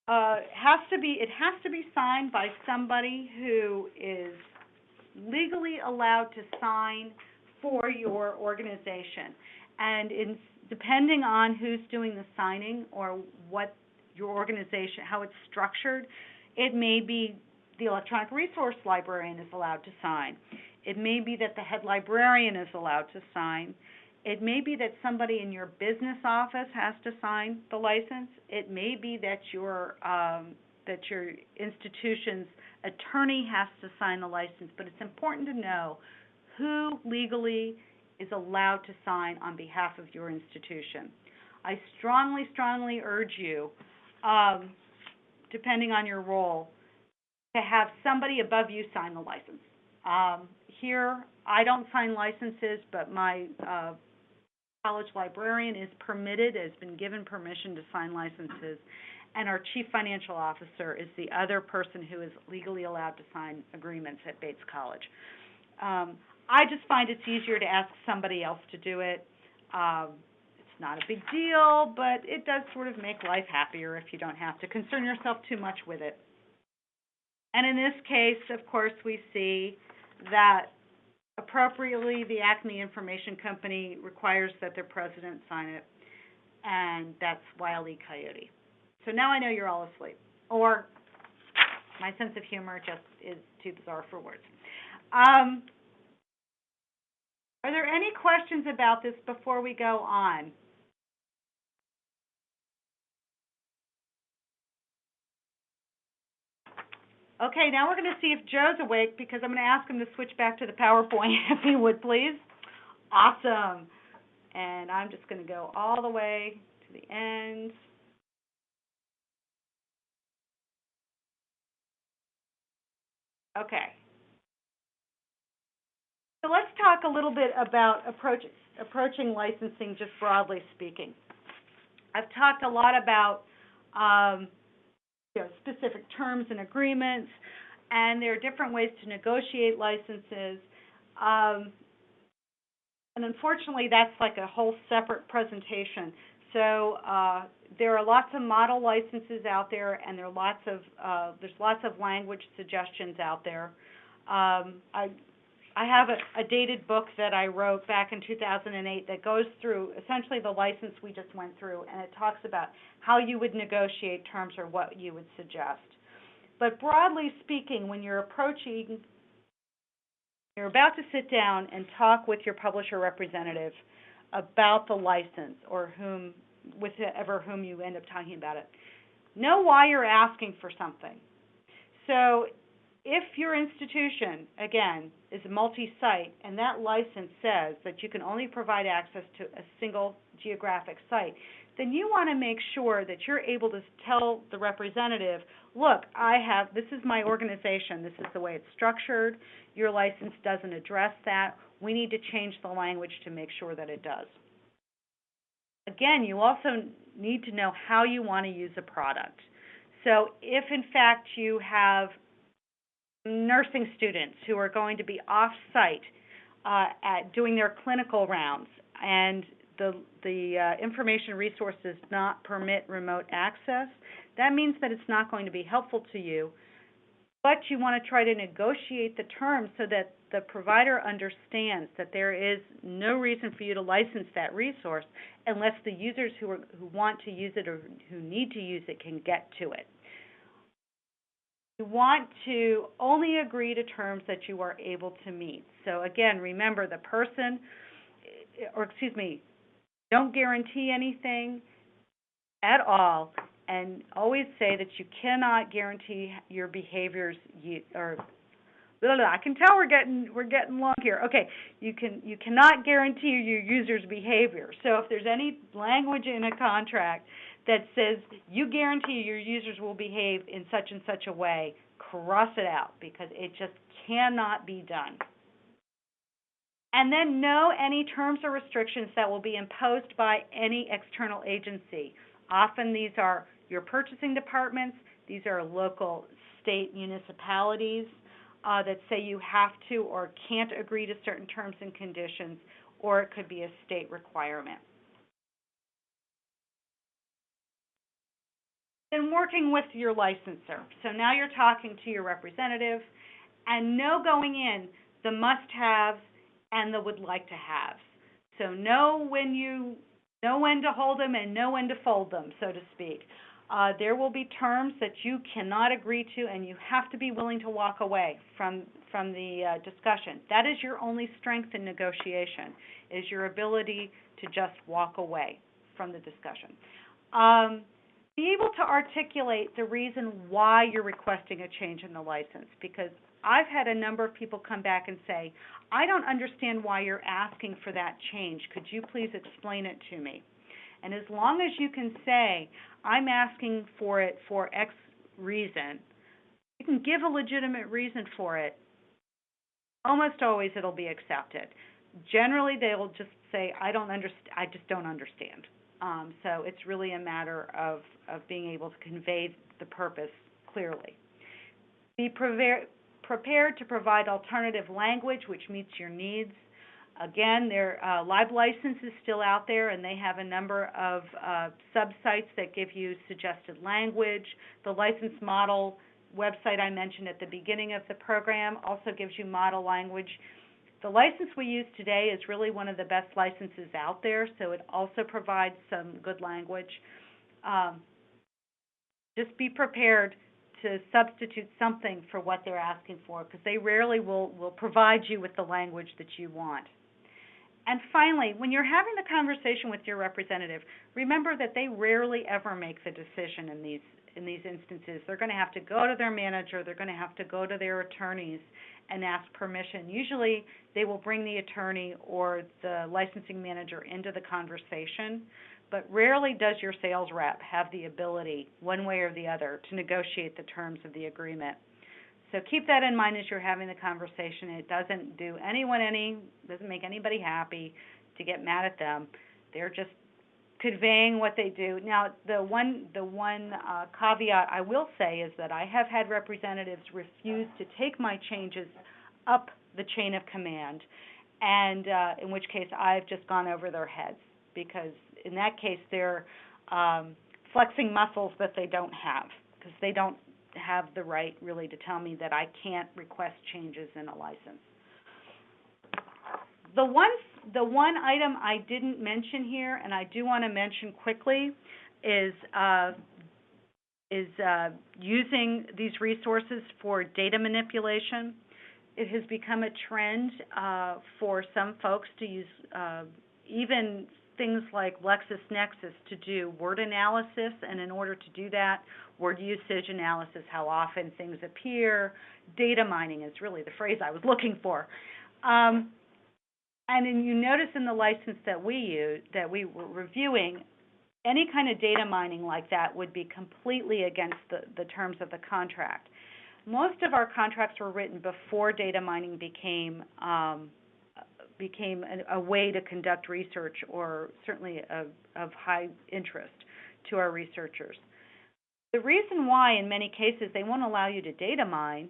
has to be signed by somebody who is legally allowed to sign for your organization. And depending on who's doing the signing or what your organization, how it's structured, it may be the electronic resource librarian is allowed to sign. It may be that the head librarian is allowed to sign. It may be that somebody in your business office has to sign the license. It may be that your institution's attorney has to sign the license, but it's important to know who legally is allowed to sign on behalf of your institution. I strongly, strongly urge you, depending on your role, to have somebody above you sign the license. Here, I don't sign licenses, but my college librarian is permitted, has been given permission to sign licenses, and our chief financial officer is the other person who is legally allowed to sign agreements at Bates College. I just find it's easier to ask somebody else to do it. It's not a big deal, but it does sort of make life happier if you don't have to concern yourself too much with it. And in this case, of course, we see that appropriately the Acme Information Company requires that their president sign it, and that's Wile E. Coyote. So now I know you're all asleep, or my sense of humor just is too bizarre for words. Are there any questions about this before we go on? Okay, now we're going to see if Joe's awake, because I'm going to ask him to switch back to the PowerPoint, if he would, please. Awesome. And I'm just going to go all the way to the end. Okay. So let's talk a little bit about approaching licensing, just broadly speaking. I've talked a lot about specific terms and agreements, and there are different ways to negotiate licenses. And unfortunately, that's like a whole separate presentation. So there are lots of model licenses out there, and there's lots of language suggestions out there. I have a dated book that I wrote back in 2008 that goes through essentially the license we just went through, and it talks about how you would negotiate terms or what you would suggest. But broadly speaking, when you're about to sit down and talk with your publisher representative about the license, or whom you end up talking about it, know why you're asking for something. So if your institution, again, is a multi-site, and that license says that you can only provide access to a single geographic site, then you want to make sure that you're able to tell the representative, look, this is my organization, this is the way it's structured, your license doesn't address that, we need to change the language to make sure that it does. Again, you also need to know how you want to use a product. So if, in fact, you have nursing students who are going to be off-site at doing their clinical rounds, and the information resource does not permit remote access, that means that it's not going to be helpful to you. But you want to try to negotiate the terms so that the provider understands that there is no reason for you to license that resource unless the users who want to use it or who need to use it can get to it. You want to only agree to terms that you are able to meet. So again, remember don't guarantee anything at all, and always say that you cannot guarantee your behaviors. I can tell we're getting long here. Okay, you cannot guarantee your user's behavior. So if there's any language in a contract that says you guarantee your users will behave in such and such a way, cross it out, because it just cannot be done. And then know any terms or restrictions that will be imposed by any external agency. Often these are your purchasing departments, these are local state municipalities that say you have to or can't agree to certain terms and conditions, or it could be a state requirement. Then working with your licensor. So now you're talking to your representative, and know going in the must-haves and the would-like-to-haves. So know when to hold them and know when to fold them, so to speak. There will be terms that you cannot agree to, and you have to be willing to walk away from the discussion. That is your only strength in negotiation, is your ability to just walk away from the discussion. Be able to articulate the reason why you're requesting a change in the license, because I've had a number of people come back and say, I don't understand why you're asking for that change. Could you please explain it to me? And as long as you can say, I'm asking for it for X reason, you can give a legitimate reason for it, almost always it'll be accepted. Generally, they will just say, I just don't understand. So it's really a matter of being able to convey the purpose clearly. Be prepared to provide alternative language which meets your needs. Again, their Live License is still out there, and they have a number of sub-sites that give you suggested language. The license model website I mentioned at the beginning of the program also gives you model language. The license we use today is really one of the best licenses out there, so it also provides some good language. Just be prepared to substitute something for what they're asking for, because they rarely will provide you with the language that you want. And finally, when you're having the conversation with your representative, remember that they rarely ever make the decision in these instances. They're going to have to go to their manager, they're going to have to go to their attorneys and ask permission. Usually they will bring the attorney or the licensing manager into the conversation, but rarely does your sales rep have the ability, one way or the other, to negotiate the terms of the agreement. So keep that in mind as you're having the conversation. It doesn't doesn't make anybody happy to get mad at them. They're just conveying what they do. Now, the one caveat I will say is that I have had representatives refuse to take my changes up the chain of command, and in which case I've just gone over their heads, because in that case they're flexing muscles that they don't have, because they don't have the right really to tell me that I can't request changes in a license. The one item I didn't mention here, and I do want to mention quickly, is using these resources for data manipulation. It has become a trend for some folks to use even things like LexisNexis to do word analysis, and in order to do that, word usage analysis, how often things appear. Data mining is really the phrase I was looking for. And then you notice in the license that we were reviewing, any kind of data mining like that would be completely against the terms of the contract. Most of our contracts were written before data mining became a way to conduct research, or certainly of high interest to our researchers. The reason why in many cases they won't allow you to data mine,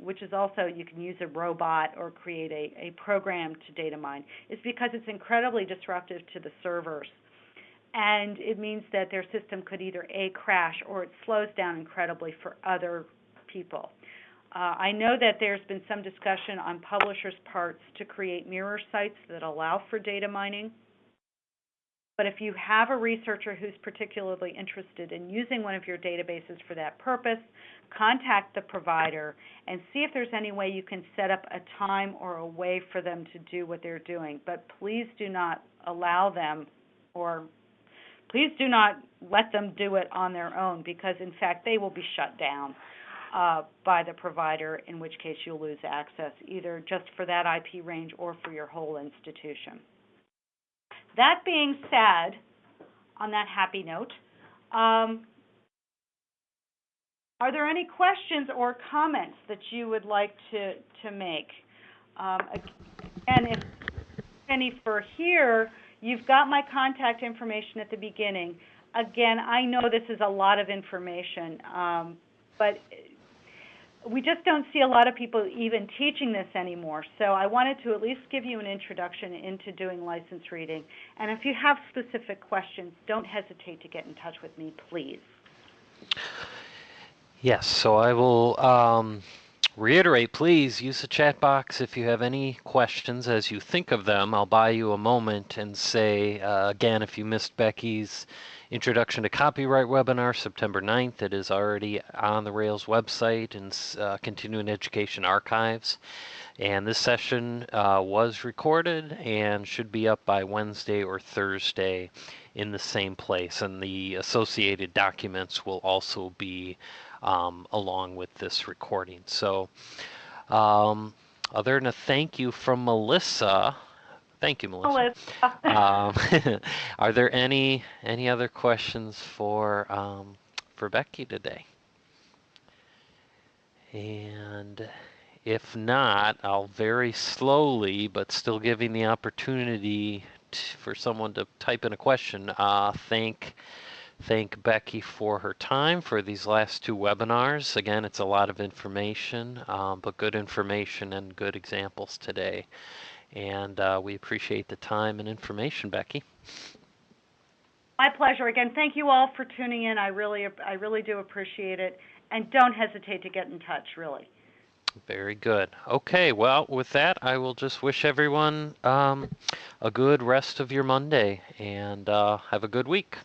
which is also you can use a robot or create a program to data mine, is because it's incredibly disruptive to the servers. And it means that their system could either A, crash, or it slows down incredibly for other people. I know that there's been some discussion on publishers' parts to create mirror sites that allow for data mining. But if you have a researcher who's particularly interested in using one of your databases for that purpose, contact the provider and see if there's any way you can set up a time or a way for them to do what they're doing. But please do not allow them, or please do not let them do it on their own, because in fact they will be shut down by the provider, in which case you'll lose access either just for that IP range or for your whole institution. That being said, on that happy note, are there any questions or comments that you would like to make? And if any for here, you've got my contact information at the beginning. Again, I know this is a lot of information, but we just don't see a lot of people even teaching this anymore. So I wanted to at least give you an introduction into doing license reading. And if you have specific questions, don't hesitate to get in touch with me, please. Yes, so I will reiterate, please use the chat box if you have any questions as you think of them. I'll buy you a moment and say, again, if you missed Becky's Introduction to Copyright webinar, September 9th, it is already on the Rails website and Continuing Education archives. And this session was recorded and should be up by Wednesday or Thursday in the same place. And the associated documents will also be along with this recording. So other than a thank you from Melissa, Thank you, Melissa. Melissa. Are there any other questions for Becky today? And if not, I'll very slowly, but still giving the opportunity for someone to type in a question, thank Becky for her time for these last two webinars. Again, it's a lot of information, but good information and good examples today. And we appreciate the time and information, Becky. My pleasure. Again, thank you all for tuning in. I really do appreciate it. And don't hesitate to get in touch, really. Very good. Okay, well, with that, I will just wish everyone a good rest of your Monday and have a good week.